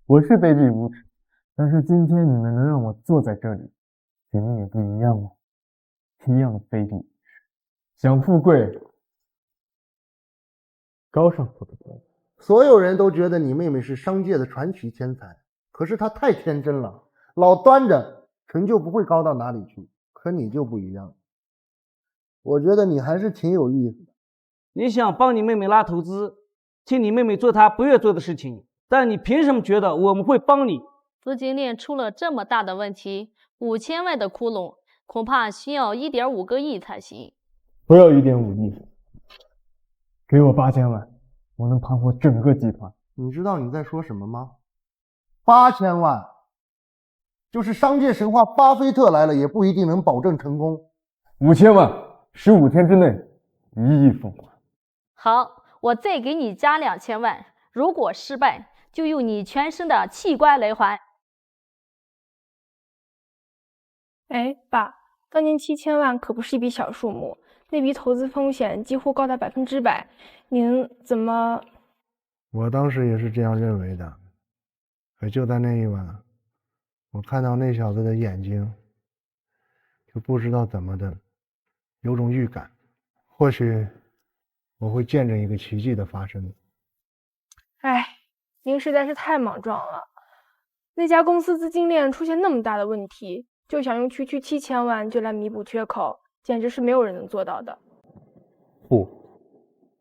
我是卑鄙无耻，但是今天你们能让我坐在这里，你们也不一样了，一样的卑鄙。想富贵，高尚不得。所有人都觉得你妹妹是商界的传奇天才，可是她太天真了，老端着成就不会高到哪里去。可你就不一样，我觉得你还是挺有意思的。你想帮你妹妹拉投资，替你妹妹做她不愿做的事情，但你凭什么觉得我们会帮你？资金链出了这么大的问题，5000万的窟窿，恐怕需要1.5个亿才行。不要1.5亿，给我8000万，我能盘活整个集团。你知道你在说什么吗？8000万，就是商界神话巴菲特来了也不一定能保证成功。5000万，15天之内1亿奉还。好，我再给你加2000万，如果失败，就用你全身的器官来还。哎，爸，当年7000万可不是一笔小数目，那笔投资风险几乎高达100%，您怎么？我当时也是这样认为的，可就在那一晚，我看到那小子的眼睛，就不知道怎么的，有种预感，或许我会见证一个奇迹的发生。哎，您实在是太莽撞了，那家公司资金链出现那么大的问题，就想用区7000万就来弥补缺口，简直是没有人能做到的。不，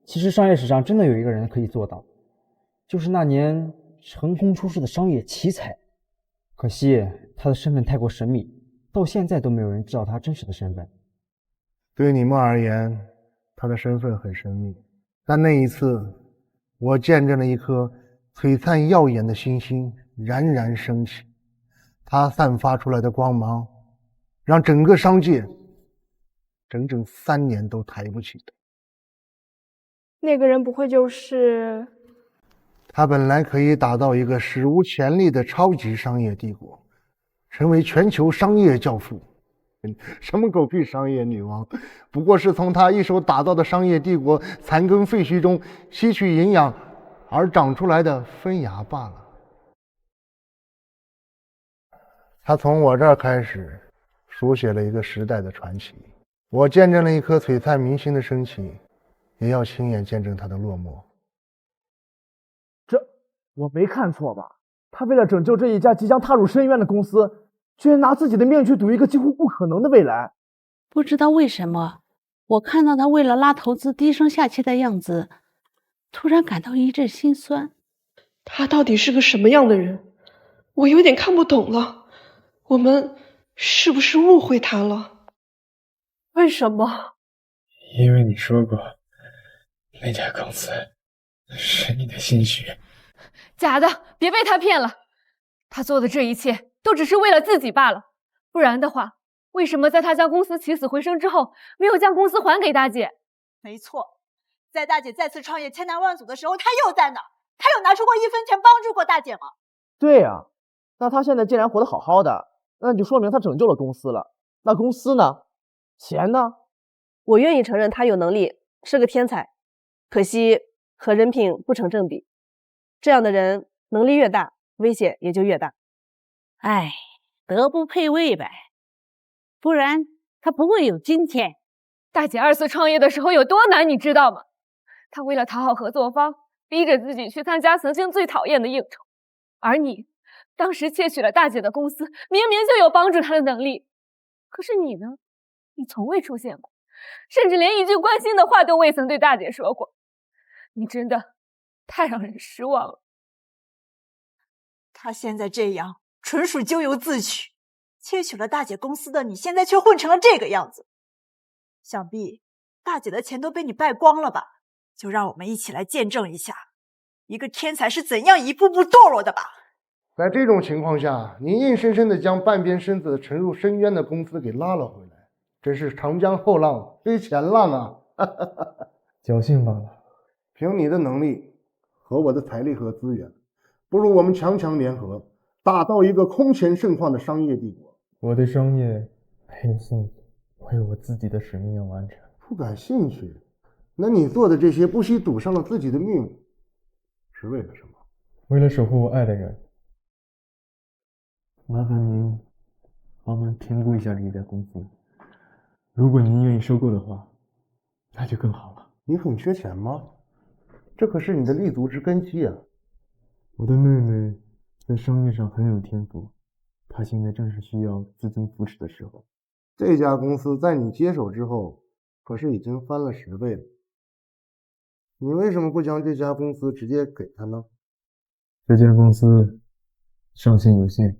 其实商业史上真的有一个人可以做到，就是那年横空出世的商业奇才。可惜他的身份太过神秘，到现在都没有人知道他真实的身份。对你们而言，他的身份很神秘，但那一次，我见证了一颗璀璨耀眼的星星冉冉升起，它散发出来的光芒，让整个商界整整3年都抬不起头。那个人不会就是……他本来可以打造一个史无前例的超级商业帝国，成为全球商业教父。什么狗屁商业女王，不过是从他一手打造的商业帝国残羹废墟中吸取营养而长出来的分芽罢了。他从我这儿开始书写了一个时代的传奇，我见证了一颗璀璨明星的升起，也要亲眼见证他的落寞。我没看错吧？他为了拯救这一家即将踏入深渊的公司，居然拿自己的命去赌一个几乎不可能的未来。不知道为什么，我看到他为了拉投资低声下气的样子，突然感到一阵心酸。他到底是个什么样的人？我有点看不懂了。我们是不是误会他了？为什么？因为你说过，那家公司是你的心血。假的，别被他骗了。他做的这一切都只是为了自己罢了。不然的话，为什么在他将公司起死回生之后，没有将公司还给大姐？没错，在大姐再次创业千难万阻的时候，他又在哪？他有拿出过1分钱帮助过大姐吗？对呀，那他现在既然活得好好的，那就说明他拯救了公司了。那公司呢？钱呢？我愿意承认他有能力，是个天才，可惜和人品不成正比。这样的人能力越大，危险也就越大。哎，德不配位呗，不然他不会有今天。大姐2次创业的时候有多难，你知道吗？她为了讨好合作方，逼着自己去参加曾经最讨厌的应酬，而你当时窃取了大姐的公司，明明就有帮助她的能力，可是你呢？你从未出现过，甚至连一句关心的话都未曾对大姐说过。你真的太让人失望了。他现在这样纯属咎由自取，窃取了大姐公司的你，现在却混成了这个样子。想必大姐的钱都被你败光了吧？就让我们一起来见证一下，一个天才是怎样一步步堕落的吧。在这种情况下，你硬生生的将半边身子沉入深渊的公司给拉了回来，真是长江后浪推前浪啊！侥幸罢了。凭你的能力和我的财力和资源，不如我们强强联合，打造一个空前盛况的商业帝国。我对商业没有兴趣，我有我自己的使命要完成。不感兴趣？那你做的这些不惜赌上了自己的命，是为了什么？为了守护我爱的人。麻烦您帮忙评估一下这家公司，如果您愿意收购的话，那就更好了。你很缺钱吗？这可是你的立足之根基啊！我的妹妹在商业上很有天赋，她现在正是需要资金扶持的时候。这家公司在你接手之后，可是已经翻了10倍了。你为什么不将这家公司直接给他呢？这家公司上限有限，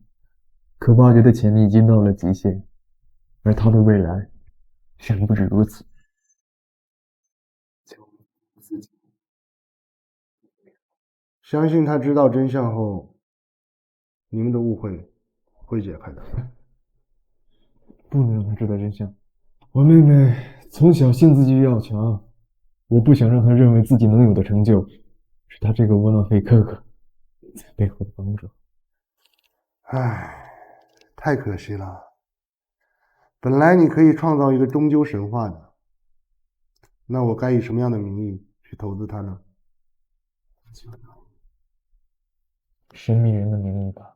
可挖掘的潜力已经到了极限，而它的未来远不止如此。相信他知道真相后，你们的误会会解开的。不能让他知道真相。我妹妹从小性子就要强，我不想让她认为自己能有的成就是她这个窝囊废哥哥在背后的帮助。唉，太可惜了。本来你可以创造一个终究神话的，那我该以什么样的名义去投资它呢？神秘人的名义吧。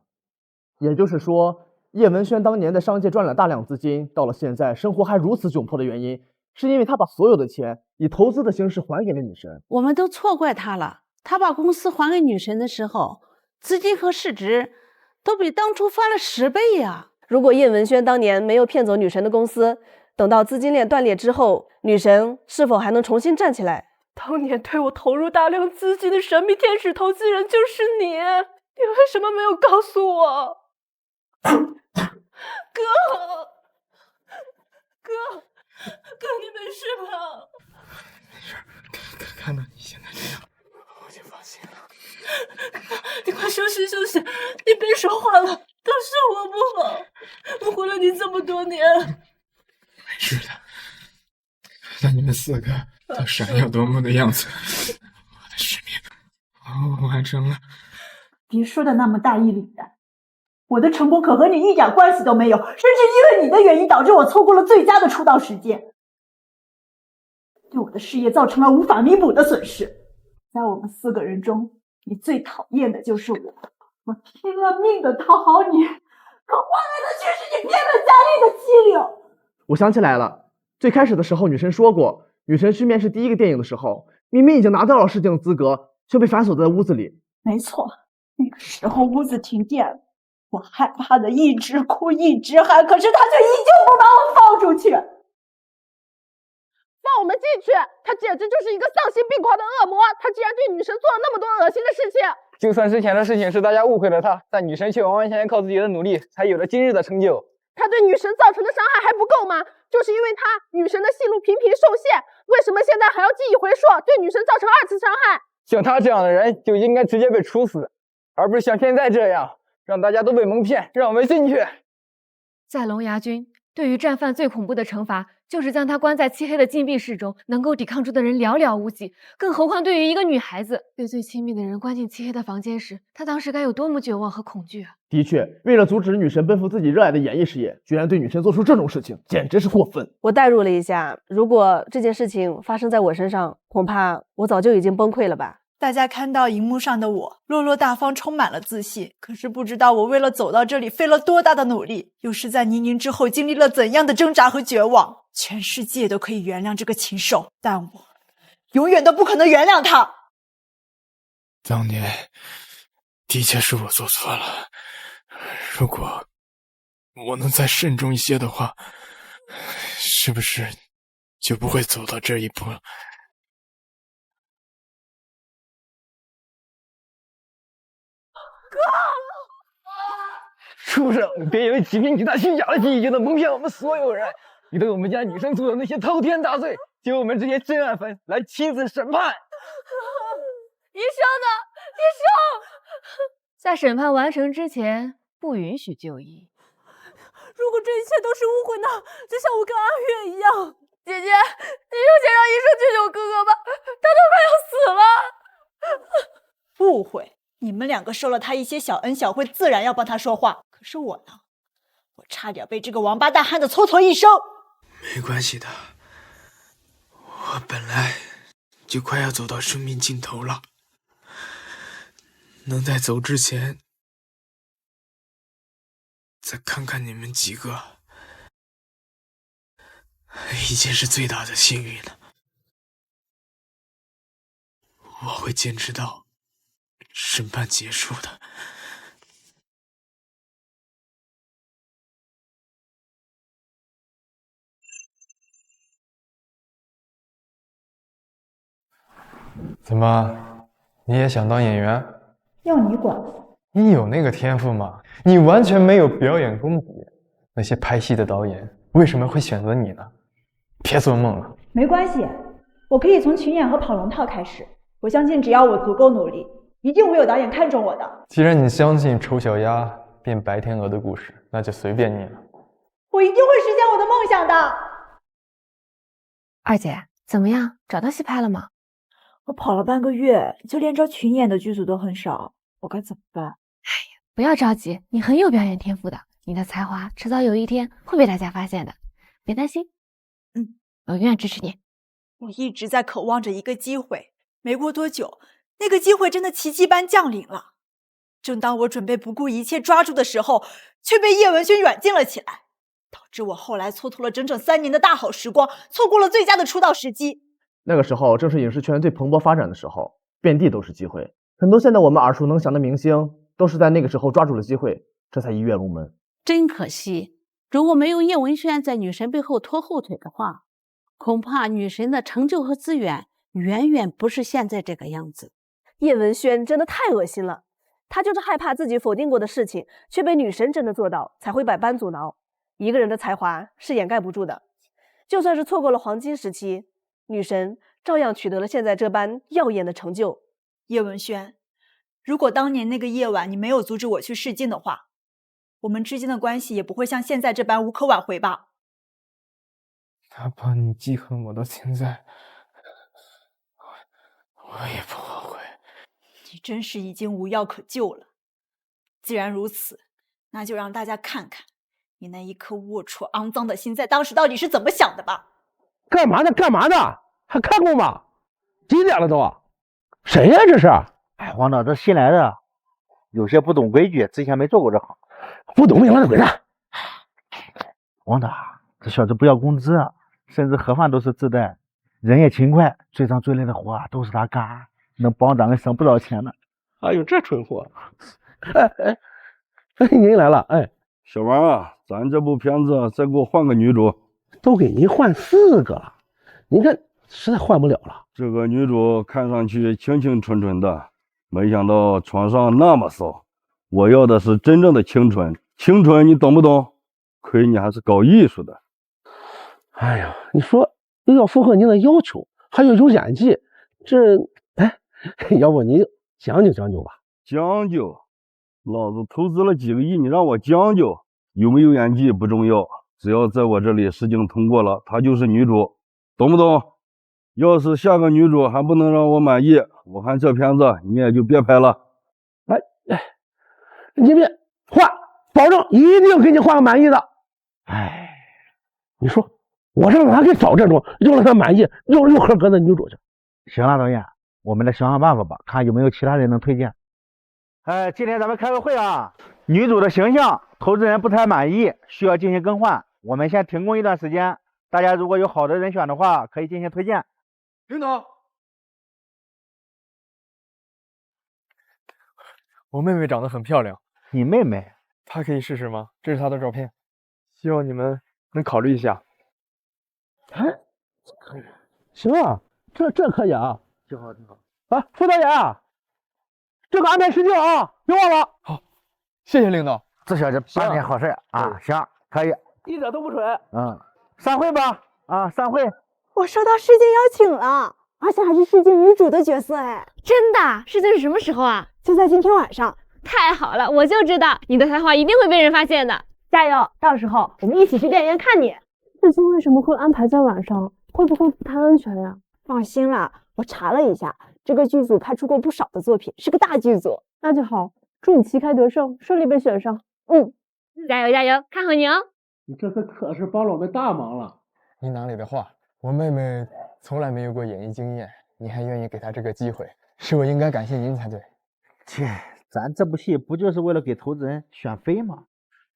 也就是说，叶文轩当年在商界赚了大量资金，到了现在生活还如此窘迫的原因，是因为他把所有的钱以投资的形式还给了女神。我们都错怪他了。他把公司还给女神的时候，资金和市值都比当初翻了10倍呀。如果叶文轩当年没有骗走女神的公司，等到资金链断裂之后，女神是否还能重新站起来？当年对我投入大量资金的神秘天使投资人就是你，你为什么没有告诉我？哥，你没事吧？没事，看到你现在这样，我就放心了。你快休息休息，你别说话了，都是我不好，我护了你这么多年。没事的，看到你们4个都闪耀夺目的样子，我的使命我完成了。别说的那么大义凛然，我的成功可和你一点关系都没有，甚至因为你的原因导致我错过了最佳的出道时间，对我的事业造成了无法弥补的损失。在我们4个人中，你最讨厌的就是我，我拼了命的讨好你，可换来的却是你变本加厉的欺凌。我想起来了，最开始的时候女神说过，女神去面试第1个电影的时候，明明已经拿到了试镜的资格，却被反锁在屋子里。没错，那个时候屋子停电了，我害怕的一直哭一直喊，可是他却依旧不把我放出去。放我们进去，他简直就是一个丧心病狂的恶魔！他竟然对女神做了那么多恶心的事情。就算之前的事情是大家误会了他，但女神却完完全全靠自己的努力，才有了今日的成就。他对女神造成的伤害还不够吗？就是因为他，女神的戏路频频受限，为什么现在还要记一回数，对女神造成2次伤害？像他这样的人就应该直接被处死，而不是像现在这样让大家都被蒙骗，让我们进去。在龙牙军，对于战犯最恐怖的惩罚就是将他关在漆黑的禁闭室中，能够抵抗住的人寥寥无几，更何况对于一个女孩子，被最亲密的人关进漆黑的房间时，她当时该有多么绝望和恐惧啊！的确，为了阻止女神奔赴自己热爱的演艺事业，居然对女神做出这种事情，简直是过分。我代入了一下，如果这件事情发生在我身上，恐怕我早就已经崩溃了吧。大家看到荧幕上的我，落落大方，充满了自信。可是不知道我为了走到这里费了多大的努力，又是在泥泞之后经历了怎样的挣扎和绝望。全世界都可以原谅这个禽兽，但我永远都不可能原谅他。当年的确是我做错了，如果我能再慎重一些的话，是不是就不会走到这一步了？畜生！别以为几瓶几大虚假的记忆就能蒙骗我们所有人！你对我们家女生做的那些滔天大罪，就我们这些真爱粉来亲自审判。医生呢？医生，在审判完成之前，不允许就医。如果这一切都是误会呢？就像我跟阿月一样。姐姐，你就先让医生救救哥哥吧，他都快要死了。误会？你们两个受了他一些小恩小惠，自然要帮他说话。可是我呢？我差点被这个王八蛋害得蹉跎一生。没关系的，我本来就快要走到生命尽头了，能在走之前再看看你们几个，已经是最大的幸运了。我会坚持到审判结束的。怎么，你也想当演员？要你管。你有那个天赋吗？你完全没有表演功底。那些拍戏的导演为什么会选择你呢？别做梦了。没关系，我可以从群演和跑龙套开始。我相信只要我足够努力，一定会有导演看中我的。既然你相信丑小鸭变白天鹅的故事，那就随便你了。我一定会实现我的梦想的。二姐，怎么样？找到戏拍了吗？我跑了半个月，就连招群演的剧组都很少，我该怎么办？不要着急，你很有表演天赋的，你的才华迟早有一天会被大家发现的，别担心。我永远支持你。我一直在渴望着一个机会，没过多久，那个机会真的奇迹般降临了。正当我准备不顾一切抓住的时候，却被叶文轩软禁了起来，导致我后来蹉跎了整整3年的大好时光，错过了最佳的出道时机。那个时候正是影视圈最蓬勃发展的时候，遍地都是机会，很多现在我们耳熟能详的明星都是在那个时候抓住了机会，这才一跃龙门。真可惜，如果没有叶文轩在女神背后拖后腿的话，恐怕女神的成就和资源远远不是现在这个样子。叶文轩真的太恶心了，他就是害怕自己否定过的事情却被女神真的做到，才会百般阻挠。一个人的才华是掩盖不住的，就算是错过了黄金时期，女神照样取得了现在这般耀眼的成就。叶文轩，如果当年那个夜晚你没有阻止我去试镜的话，我们之间的关系也不会像现在这般无可挽回吧。哪怕你记恨我到现在，我也不后悔。你真是已经无药可救了。既然如此，那就让大家看看你那一颗龌龊肮脏的心在当时到底是怎么想的吧。干嘛呢？干嘛呢？还看过吗？几点了都？谁呀这是？哎，黄导，这新来的，有些不懂规矩，之前没做过这行。不懂命让他滚蛋！王导，这小子不要工资，甚至盒饭都是自带，人也勤快，最上最累的活都是他干，能帮咱们省不少钱呢。还有这蠢货！哎，您来了！哎，小王啊，咱这部片子再给我换个女主。都给您换4个了，您看实在换不了了。这个女主看上去清清纯纯的，没想到床上那么骚。我要的是真正的清纯，清纯你懂不懂？亏你还是搞艺术的。哎呀，你说又要符合您的要求，还要有演技，要不您将就将就吧？将就？老子投资了几个亿，你让我将就？有没有演技不重要，只要在我这里试镜通过了，她就是女主，懂不懂？要是下个女主还不能让我满意，我看这片子你也就别拍了。您别换，保证一定给你换个满意的。哎，你说我上哪给找这种又让他满意又合格的女主去？行了，导演，我们来想想办法吧，看有没有其他人能推荐。哎，今天咱们开个会啊，女主的形象投资人不太满意，需要进行更换，我们先停工一段时间，大家如果有好的人选的话，可以进行推荐。领导，我妹妹长得很漂亮。你妹妹？她可以试试吗？这是她的照片，希望你们能考虑一下。哎，可以，行啊，这可以啊，挺好挺好。啊，副导演，这个安排试镜啊，别忘了。好，谢谢领导。这小子办件好事啊，行，可以，一点都不蠢。散会吧，啊，散会。我收到试镜邀请了，而且还是试镜女主的角色。哎，真的？试镜是什么时候啊？就在今天晚上。太好了，我就知道你的才华一定会被人发现的。加油！到时候我们一起去电影院看你。这次为什么会安排在晚上？会不会不太安全呀？放心啦，我查了一下，这个剧组拍出过不少的作品，是个大剧组。那就好，祝你旗开得胜，顺利被选上。加油加油，看好你哦！你这可是帮了我们大忙了。你哪里的话，我妹妹从来没有过演艺经验，你还愿意给她这个机会，是我应该感谢您才对。切，咱这部戏不就是为了给投资人选妃吗？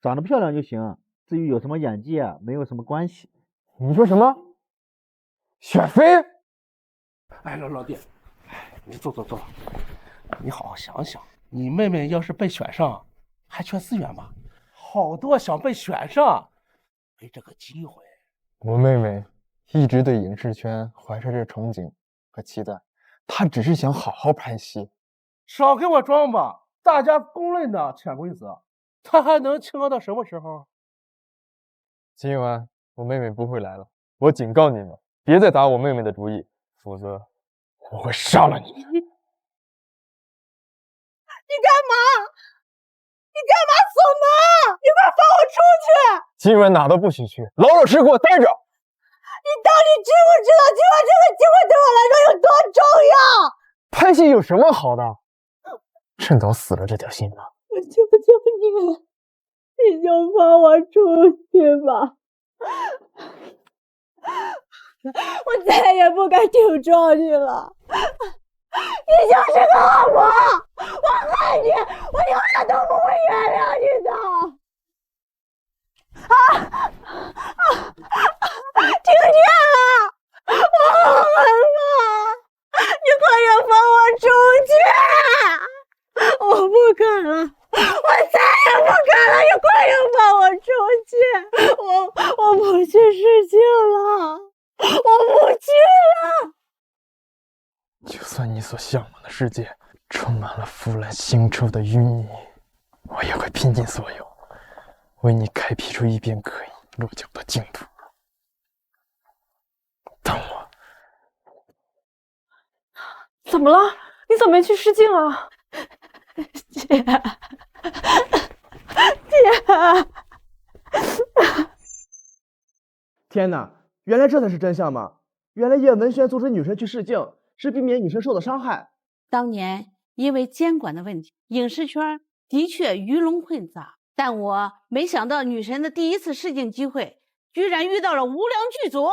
长得漂亮就行，至于有什么演技啊，没有什么关系。你说什么？选妃？哎，老弟，你坐。你好好想想，你妹妹要是被选上，还缺资源吗？好多想被选上，没这个机会。我妹妹一直对影视圈怀着这憧憬和期待，她只是想好好拍戏。少给我装吧，大家公认的潜规则，她还能轻到什么时候？今晚我妹妹不会来了，我警告你们，别再打我妹妹的主意，否则我会杀了你们。你干嘛？你干嘛锁门？你快放我出去！今晚哪都不许去，老老实实给我待着。你到底知不知道今晚这个机会对我来说有多重要？拍戏有什么好的？趁早死了这条心吧。我求求你，你就放我出去吧！我再也不敢顶撞你了。你就是个恶魔，我恨你，我永远都不会原谅你的。听见了，我好害怕，你快点放我出去！我不敢了，我再也不敢了，你快点放我出去！我不去试镜了，我不去了。就算你所向往的世界充满了腐烂腥臭的淤泥，我也会拼尽所有，为你开辟出一片可以落脚的净土。等我。怎么了？你怎么没去试镜啊？姐，天哪，原来这才是真相吗？原来叶文轩阻止女神去试镜，是避免女神受到伤害。当年因为监管的问题，影视圈的确鱼龙混杂，但我没想到女神的第一次试镜机会，居然遇到了无良剧组。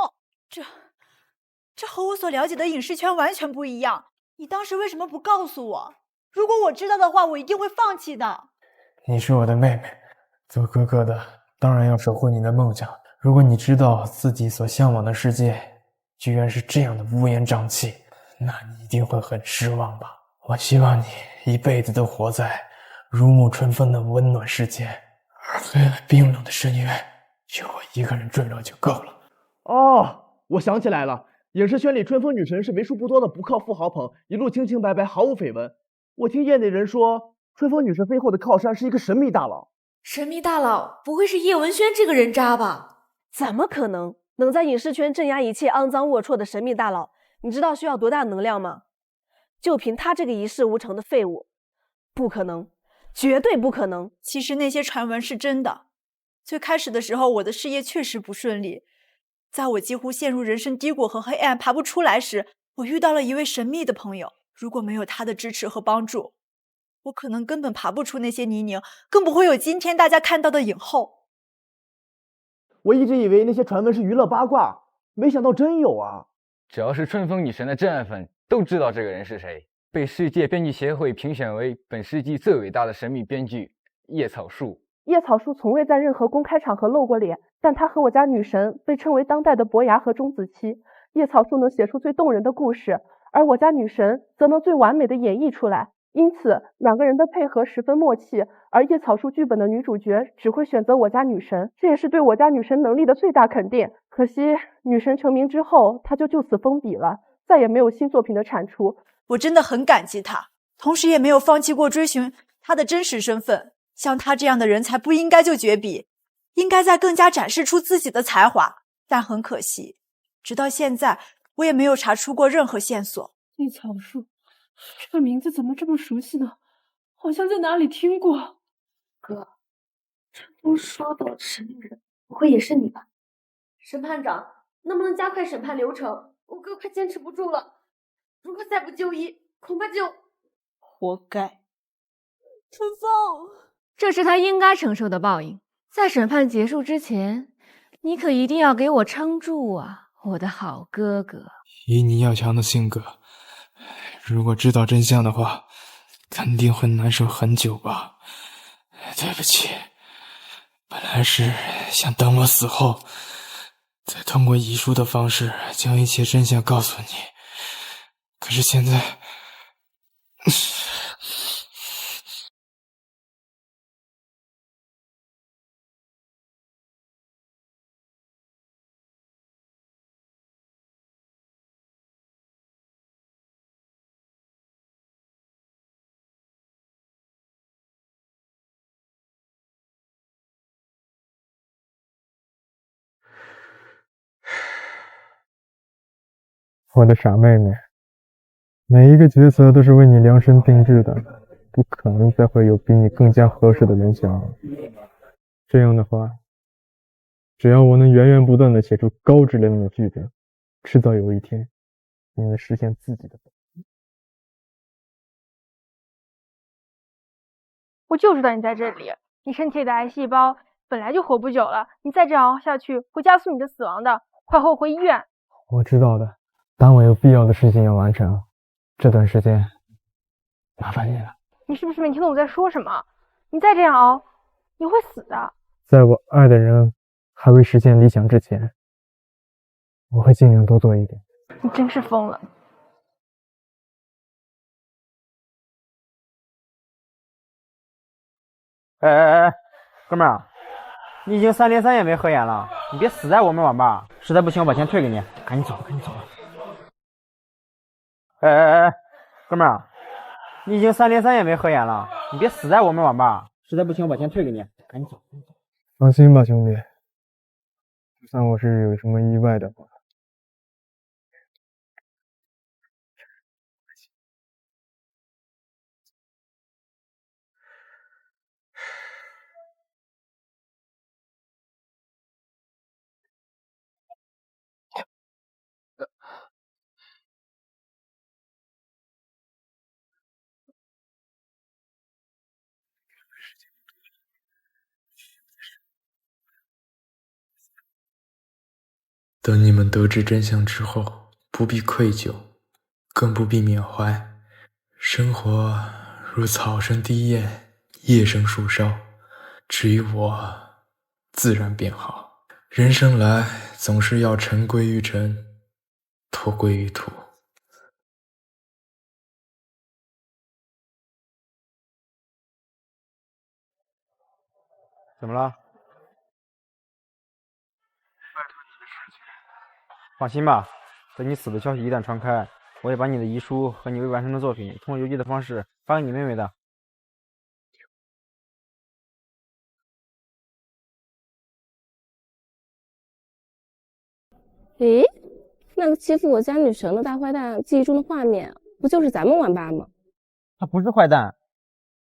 这和我所了解的影视圈完全不一样。你当时为什么不告诉我？如果我知道的话，我一定会放弃的。你是我的妹妹，做哥哥的当然要守护你的梦想。如果你知道自己所向往的世界居然是这样的乌烟瘴气，那你一定会很失望吧。我希望你一辈子都活在如沐春风的温暖世界，而黑暗冰冷的深渊有我一个人坠落就够了。哦，我想起来了，影视圈里春风女神是为数不多的不靠富豪捧，一路清清白白，毫无绯闻。我听业内人说，春风女神背后的靠山是一个神秘大佬。神秘大佬不会是叶文轩这个人渣吧？怎么可能？能在影视圈镇压一切肮脏龌龊的神秘大佬，你知道需要多大能量吗？就凭他这个一事无成的废物，不可能，绝对不可能。其实那些传闻是真的。最开始的时候，我的事业确实不顺利。在我几乎陷入人生低谷和黑暗爬不出来时，我遇到了一位神秘的朋友。如果没有他的支持和帮助，我可能根本爬不出那些泥泞，更不会有今天大家看到的影后。我一直以为那些传闻是娱乐八卦，没想到真有啊。只要是春风女神的真爱粉都知道这个人是谁，被世界编剧协会评选为本世纪最伟大的神秘编剧叶草树。叶草树从未在任何公开场合露过脸，但他和我家女神被称为当代的伯牙和钟子期。叶草树能写出最动人的故事，而我家女神则能最完美的演绎出来，因此两个人的配合十分默契，而叶草树剧本的女主角只会选择我家女神，这也是对我家女神能力的最大肯定。可惜女神成名之后，她就此封笔了，再也没有新作品的产出。我真的很感激她，同时也没有放弃过追寻她的真实身份。像她这样的人才不应该就绝笔，应该在更加展示出自己的才华。但很可惜，直到现在我也没有查出过任何线索。叶草树，这个名字怎么这么熟悉呢？好像在哪里听过。哥，听说的神人，不会也是你吧？审判长，能不能加快审判流程？我哥快坚持不住了，如果再不就医，恐怕就……活该。春风，这是他应该承受的报应。在审判结束之前，你可一定要给我撑住啊，我的好哥哥。以你要强的性格，如果知道真相的话，肯定会难受很久吧。对不起，本来是想等我死后，再通过遗书的方式将一切真相告诉你，可是现在我的傻妹妹，每一个角色都是为你量身定制的，不可能再会有比你更加合适的人选了。这样的话，只要我能源源不断的写出高质量的剧本，迟早有一天，你能实现自己的。我就知道你在这里，你身体里的癌细胞本来就活不久了，你再这样熬下去，会加速你的死亡的，快和我回医院。我知道的，但我有必要的事情要完成，这段时间麻烦你了。你是不是没听懂我在说什么？你再这样熬，你会死的。在我爱的人还未实现理想之前，我会尽量多做一点。你真是疯了。哎，哥们儿，你已经3连3夜没合眼了，你别死在我们网吧，实在不行我把钱退给你，赶紧走，赶紧走。哎，哥们儿，你已经3连3夜没合眼了，你别死在我们网吧，实在不行我把钱退给你，赶紧走。放心吧，兄弟，就算我是有什么意外的话，等你们得知真相之后，不必愧疚，更不必缅怀。生活如草生低艳，叶生树梢，至于我，自然便好。人生来总是要尘归于尘，土归于土。怎么了？放心吧，等你死的消息一旦传开，我会把你的遗书和你未完成的作品通过邮寄的方式发给你妹妹的。诶，那个欺负我家女神的大坏蛋记忆中的画面，不就是咱们网吧吗？他不是坏蛋，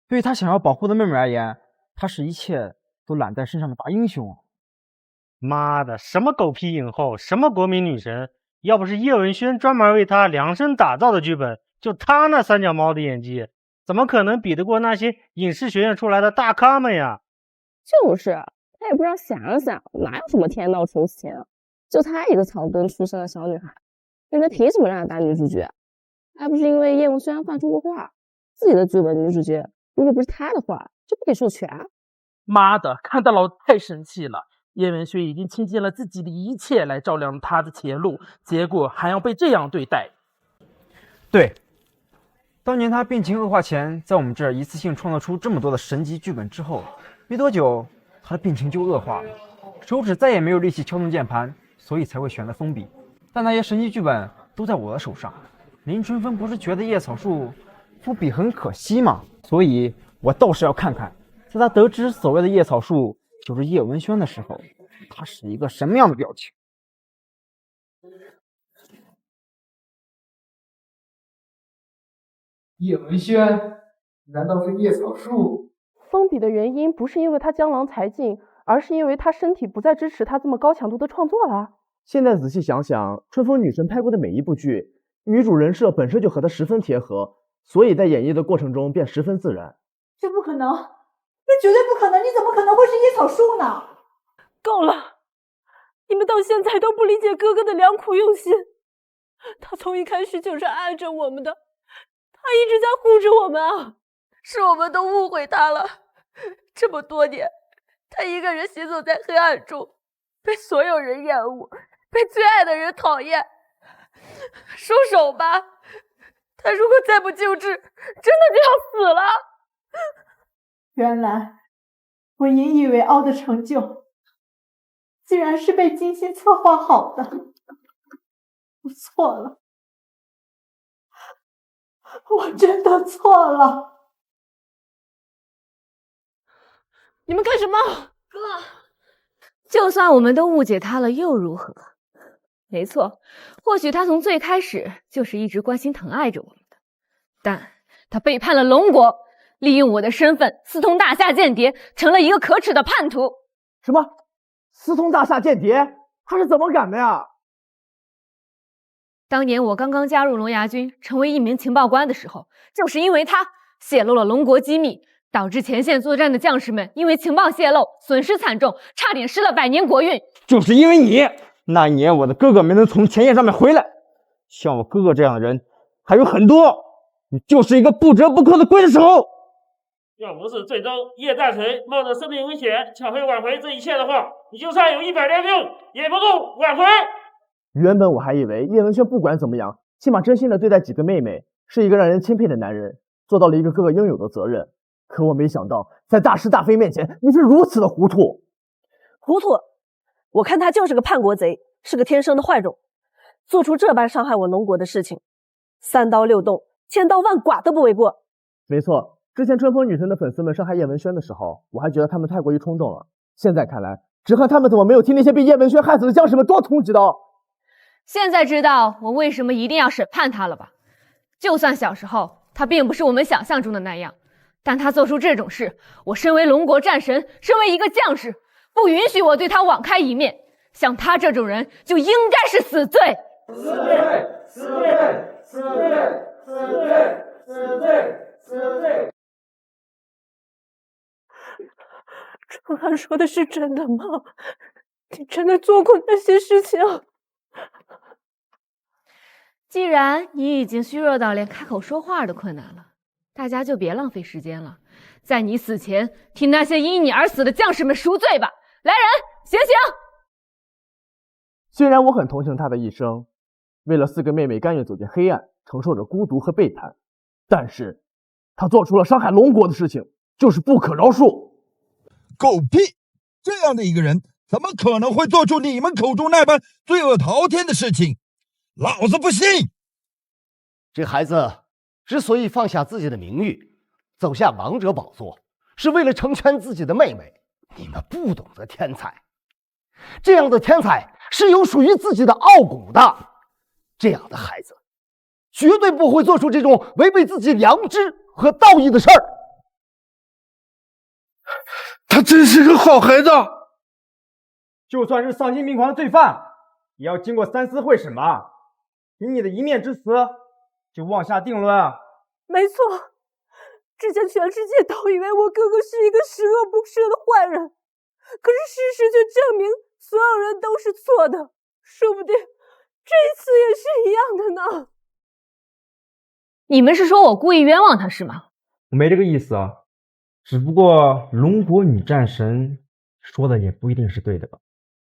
对于他想要保护的妹妹而言，他是一切都揽在身上的大英雄。妈的，什么狗屁影后，什么国民女神，要不是叶文轩专门为她量身打造的剧本，就她那三脚猫的演技，怎么可能比得过那些影视学院出来的大咖们呀？就是，他也不知道想想，哪有什么天道酬勤，就她一个草根出身的小女孩，人家凭什么让她当女主角？还不是因为叶文轩放出过话，自己的剧本女主角如果不是她的话，就不给授权。妈的，看到了太生气了！叶文轩已经倾尽了自己的一切来照亮他的前路，结果还要被这样对待。对，当年他病情恶化前，在我们这儿一次性创造出这么多的神级剧本之后，没多久他的病情就恶化了，手指再也没有力气敲动键盘，所以才会选择封笔。但那些神级剧本都在我的手上，林春风不是觉得叶草树封笔很可惜吗？所以我倒是要看看，在他得知所谓的叶草树就是叶文轩的时候，他是一个什么样的表情。叶文轩，难道是叶草树？封笔的原因不是因为他江郎才尽，而是因为他身体不再支持他这么高强度的创作了。现在仔细想想，春风女神拍过的每一部剧，女主人设本身就和她十分贴合，所以在演绎的过程中便十分自然。这不可能，那绝对不可能！你怎么可能会是野草树呢？够了！你们到现在都不理解哥哥的良苦用心。他从一开始就是爱着我们的，他一直在护着我们啊！是我们都误会他了。这么多年，他一个人行走在黑暗中，被所有人厌恶，被最爱的人讨厌。收手吧，他如果再不救治，真的就要死了。原来我引以为傲的成就，竟然是被精心策划好的。我错了，我真的错了。你们干什么？哥，就算我们都误解他了，又如何？没错，或许他从最开始就是一直关心疼爱着我们的，但他背叛了龙国，利用我的身份私通大夏间谍，成了一个可耻的叛徒。什么？私通大夏间谍？他是怎么敢的呀？当年我刚刚加入龙牙军，成为一名情报官的时候，就是因为他泄露了龙国机密，导致前线作战的将士们因为情报泄露损失惨重，差点失了100年国运。就是因为你，那一年我的哥哥没能从前线上面回来。像我哥哥这样的人还有很多，你就是一个不折不扣的鬼手。要不是最终叶大锤冒着生命危险抢回挽回这一切的话，你就算有100年命也不够挽回。原本我还以为叶文轩不管怎么样，起码真心的对待几个妹妹，是一个让人钦佩的男人，做到了一个哥哥应有的责任。可我没想到，在大是大非面前，你是如此的糊涂。糊涂？我看他就是个叛国贼，是个天生的坏种，做出这般伤害我龙国的事情，3刀6洞，千刀万剐都不为过。没错，之前春风女神的粉丝们伤害叶文轩的时候，我还觉得他们太过于冲动了。现在看来，只恨他们怎么没有替那些被叶文轩害死的将士们多捅几刀。现在知道我为什么一定要审判他了吧？就算小时候他并不是我们想象中的那样，但他做出这种事，我身为龙国战神，身为一个将士，不允许我对他网开一面。像他这种人就应该是死罪。死罪！死罪！死罪！死罪！死罪！死罪！春寒说的是真的吗？你真的做过那些事情？既然你已经虚弱到连开口说话都困难了，大家就别浪费时间了，在你死前替那些因你而死的将士们赎罪吧！来人，行刑！虽然我很同情他的一生，为了4个妹妹甘愿走进黑暗，承受着孤独和背叛，但是他做出了伤害龙国的事情，就是不可饶恕。狗屁！这样的一个人，怎么可能会做出你们口中那般罪恶滔天的事情？老子不信！这孩子之所以放下自己的名誉，走下王者宝座，是为了成全自己的妹妹。你们不懂得天才，这样的天才是有属于自己的傲骨的。这样的孩子绝对不会做出这种违背自己良知和道义的事儿。他真是个好孩子。就算是丧心病狂的罪犯，也要经过3司会审吧？凭你的一面之词就妄下定论？没错，之前全世界都以为我哥哥是一个十恶不赦的坏人，可是事实却证明所有人都是错的，说不定这一次也是一样的呢。你们是说我故意冤枉他是吗？我没这个意思啊，只不过龙国女战神说的也不一定是对的吧？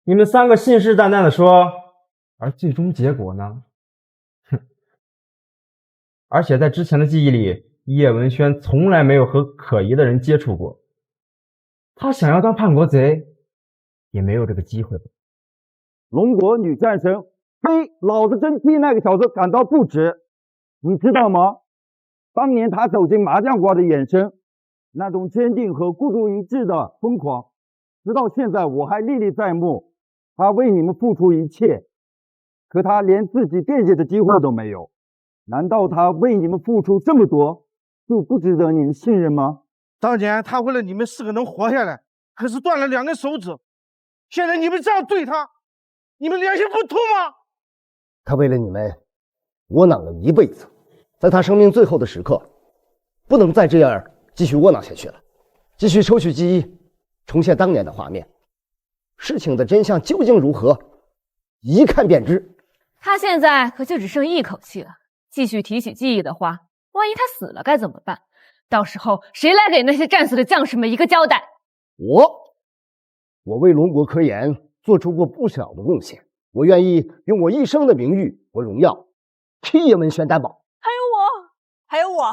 你们3个信誓旦旦的说，而最终结果呢？哼！而且在之前的记忆里，叶文轩从来没有和可疑的人接触过，他想要当叛国贼，也没有这个机会吧？龙国女战神，呸！老子真替那个小子感到不值。你知道吗？当年他走进麻将馆的眼神，那种坚定和孤注一掷的疯狂，直到现在我还历历在目。他为你们付出一切，可他连自己辩解的机会都没有。难道他为你们付出这么多，就不值得你们信任吗？当年他为了你们4个能活下来，可是断了2根手指。现在你们这样对他，你们良心不痛吗？他为了你们窝囊了一辈子，在他生命最后的时刻，不能再这样继续窝囊下去了。继续抽取记忆，重现当年的画面，事情的真相究竟如何，一看便知。他现在可就只剩一口气了，继续提起记忆的话，万一他死了该怎么办？到时候谁来给那些战死的将士们一个交代？我为龙国科研做出过不小的贡献，我愿意用我一生的名誉和荣耀替叶文轩担保。还有我，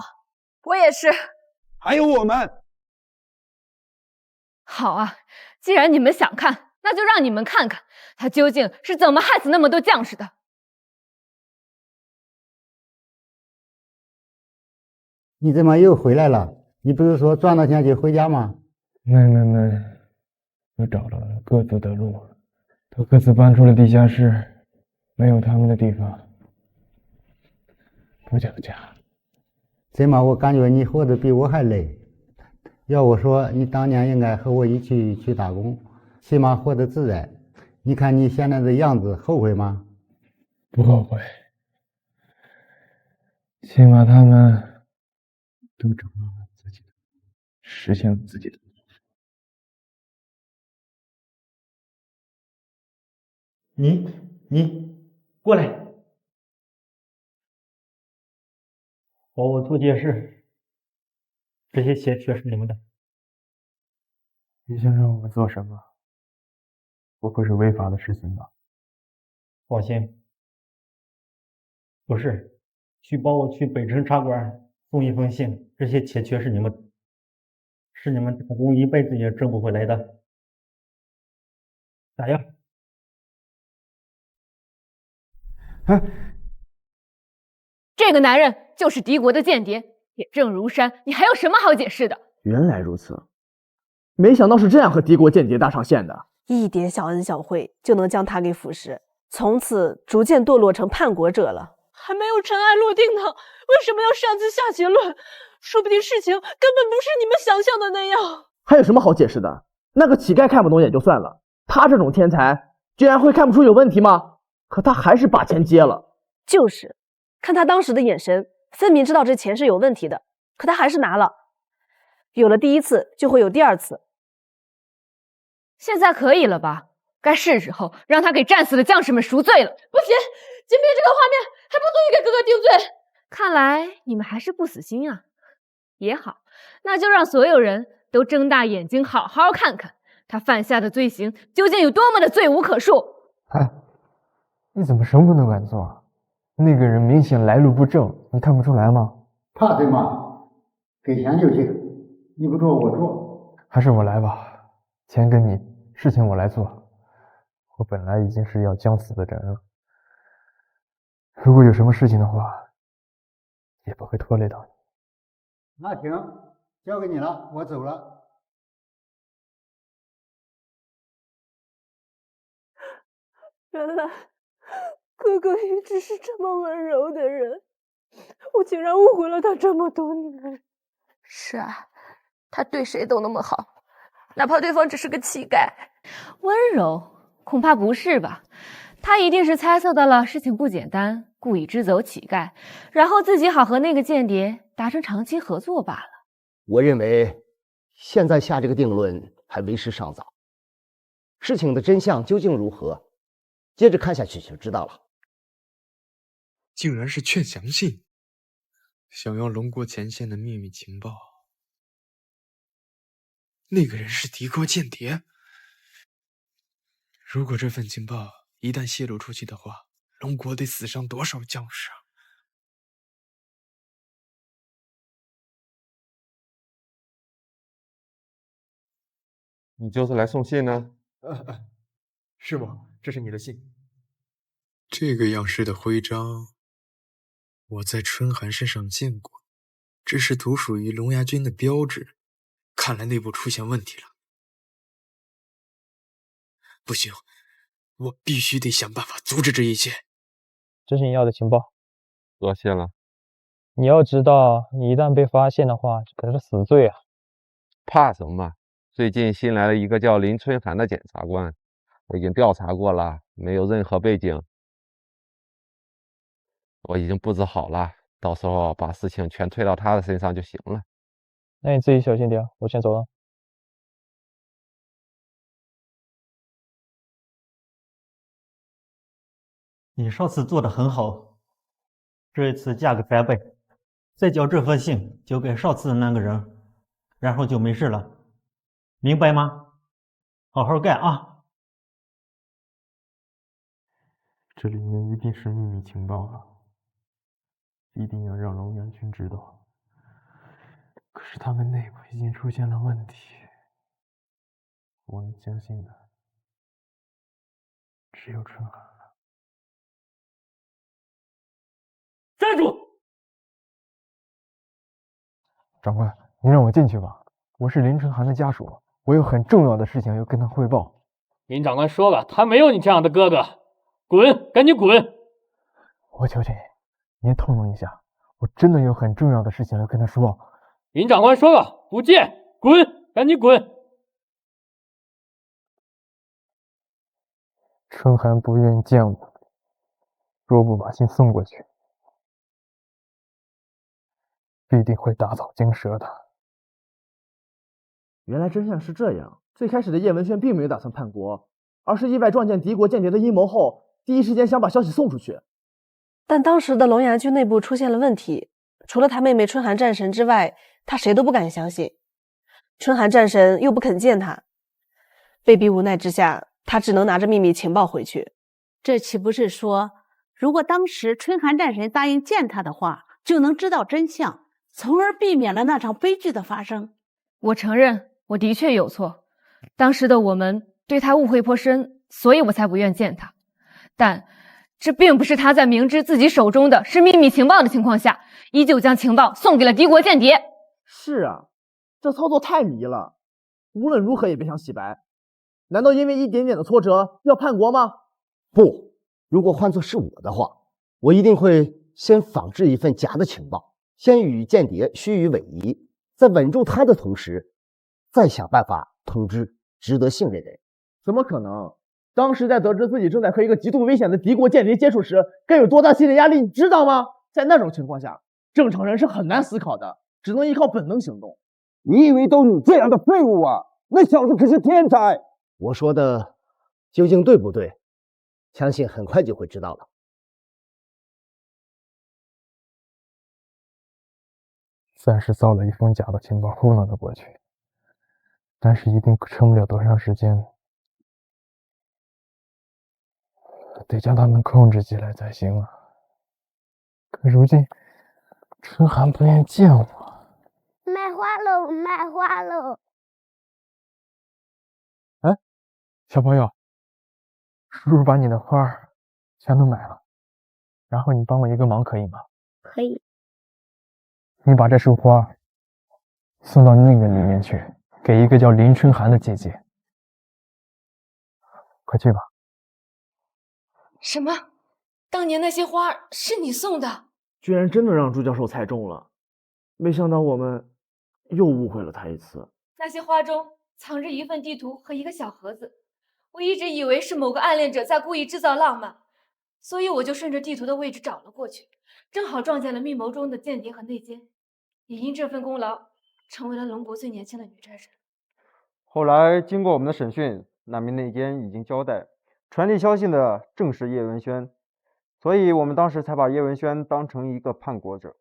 我也是，还有我们。好啊，既然你们想看，那就让你们看看他究竟是怎么害死那么多将士的。你怎么又回来了？你不是说赚到钱就回家吗？没，我找到了各自的路，都各自搬出了地下室，没有他们的地方不叫家。怎么我感觉你活得比我还累？要我说，你当年应该和我一起去打工，起码活得自在。你看你现在的样子，后悔吗？不后悔，起码他们都找到了自己的，实现了自己的。你过来，帮我做件事。这些钱全是你们的。你想让我们做什么？不会是违法的事情吧？放心，不是，去帮我去北城茶馆送一封信，这些钱全是你们的，是你们打工一辈子也挣不回来的。咋样？这个男人就是敌国的间谍，铁证如山，你还有什么好解释的？原来如此，没想到是这样和敌国间谍搭上线的。一点小恩小惠就能将他给腐蚀，从此逐渐堕落成叛国者了。还没有尘埃落定呢，为什么要擅自下结论？说不定事情根本不是你们想象的那样。还有什么好解释的？那个乞丐看不懂也就算了，他这种天才居然会看不出有问题吗？可他还是把钱接了。就是，看他当时的眼神，分明知道这钱是有问题的，可他还是拿了。有了第一次，就会有第二次。现在可以了吧？该是时候让他给战死的将士们赎罪了。不行，今天这个画面还不足以给哥哥定罪。看来你们还是不死心啊。也好，那就让所有人都睁大眼睛好好看看他犯下的罪行究竟有多么的罪无可恕。你怎么什么都敢做？那个人明显来路不正，你看不出来吗？怕什么？给钱就行，你不做我做。还是我来吧，钱给你，事情我来做。我本来已经是要将死的人了，如果有什么事情的话，也不会拖累到你。那行，交给你了，我走了。原来哥哥一直是这么温柔的人，我竟然误会了他这么多年。是啊，他对谁都那么好，哪怕对方只是个乞丐。温柔？恐怕不是吧？他一定是猜测到了事情不简单，故意支走乞丐，然后自己好和那个间谍达成长期合作罢了。我认为现在下这个定论还为时尚早，事情的真相究竟如何，接着看下去就知道了。竟然是劝降信，想要龙国前线的秘密情报。那个人是敌国间谍。如果这份情报一旦泄露出去的话，龙国得死伤多少将士啊！你就是来送信呢？是吗？这是你的信。这个样式的徽章，我在春寒身上见过，这是独属于龙牙军的标志，看来内部出现问题了。不行，我必须得想办法阻止这一切。这是你要的情报，多谢了。你要知道，你一旦被发现的话，可是死罪啊！怕什么？最近新来了一个叫林春寒的检察官，我已经调查过了，没有任何背景，我已经布置好了，到时候把事情全推到他的身上就行了。那你自己小心点，我先走了。你上次做的很好，这一次加个翻倍，再将这封信交给上次的那个人，然后就没事了，明白吗？好好干啊！这里面一定是秘密情报啊，一定要让龙元军知道。可是他们内部已经出现了问题，我能相信的只有春寒。站住！长官，您让我进去吧，我是林春寒的家属，我有很重要的事情要跟他汇报。林长官说了，他没有你这样的哥哥，滚，赶紧滚！我求求你，您透露一下，我真的有很重要的事情要跟他说。林长官说了，不见，滚，赶紧滚！春寒不愿意见我，若不把信送过去，必定会打草惊蛇的。原来真相是这样，最开始的叶文轩并没有打算叛国，而是意外撞见敌国间谍的阴谋后，第一时间想把消息送出去。但当时的龙牙军内部出现了问题，除了他妹妹春寒战神之外，他谁都不敢相信。春寒战神又不肯见他，被逼无奈之下，他只能拿着秘密情报回去。这岂不是说，如果当时春寒战神答应见他的话，就能知道真相，从而避免了那场悲剧的发生？我承认，我的确有错。当时的我们对他误会颇深，所以我才不愿见他。但这并不是他在明知自己手中的是秘密情报的情况下，依旧将情报送给了敌国间谍。是啊，这操作太迷了，无论如何也别想洗白。难道因为一点点的挫折要叛国吗？不，如果换作是我的话，我一定会先仿制一份假的情报，先与间谍虚与委蛇，在稳住他的同时，再想办法通知值得信任的人。怎么可能？当时在得知自己正在和一个极度危险的敌国间谍接触时，该有多大心理压力，你知道吗？在那种情况下，正常人是很难思考的，只能依靠本能行动。你以为都你这样的废物啊？那小子可是天才。我说的究竟对不对？相信很快就会知道了。算是造了一封假的情报糊弄了过去，但是一定撑不了多长时间，得将他们控制起来才行啊。可如今春寒不愿见我。卖花喽，卖花喽！哎，小朋友，叔叔把你的花全都买了，然后你帮我一个忙可以吗？可以。你把这束花送到那个里面去，给一个叫林春寒的姐姐。快去吧。什么？当年那些花是你送的？居然真的让朱教授猜中了，没想到我们又误会了他一次。那些花中藏着一份地图和一个小盒子，我一直以为是某个暗恋者在故意制造浪漫，所以我就顺着地图的位置找了过去，正好撞见了密谋中的间谍和内奸，也因这份功劳成为了龙国最年轻的女战神。后来经过我们的审讯，那名内奸已经交代，传递消息的正是叶文轩，所以我们当时才把叶文轩当成一个叛国者。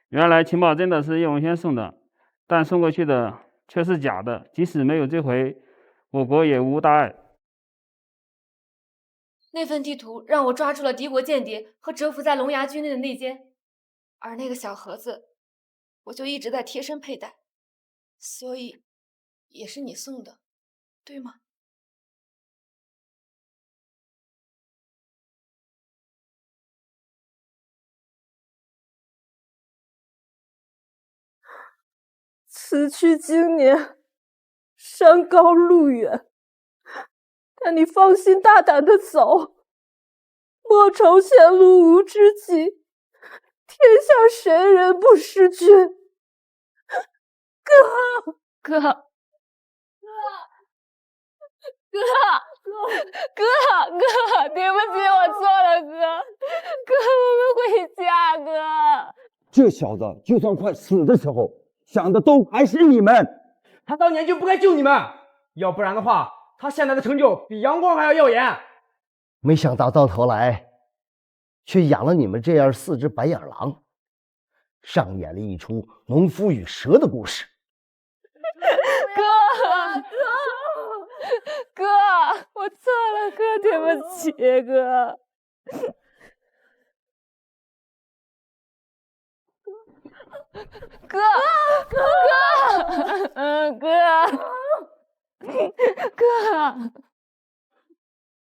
原来情报真的是叶文轩送的，但送过去的却是假的，即使没有追回，我国也无大碍。那份地图让我抓住了敌国间谍和蛰伏在龙牙军内的内奸，而那个小盒子我就一直在贴身佩戴，所以也是你送的，对吗？此去经年，山高路远，但你放心大胆的走，莫愁前路无知己，天下谁人不识君。哥。哥，对不起，我错了，哥，我们回家，哥。这小子就算快死的时候，想的都还是你们。他当年就不该救你们，要不然的话，他现在的成就比阳光还要耀眼。没想到到头来，却养了你们这样4只白眼狼，上演了一出农夫与蛇的故事。哥，我错了，哥，对不起，哥。哥，哥。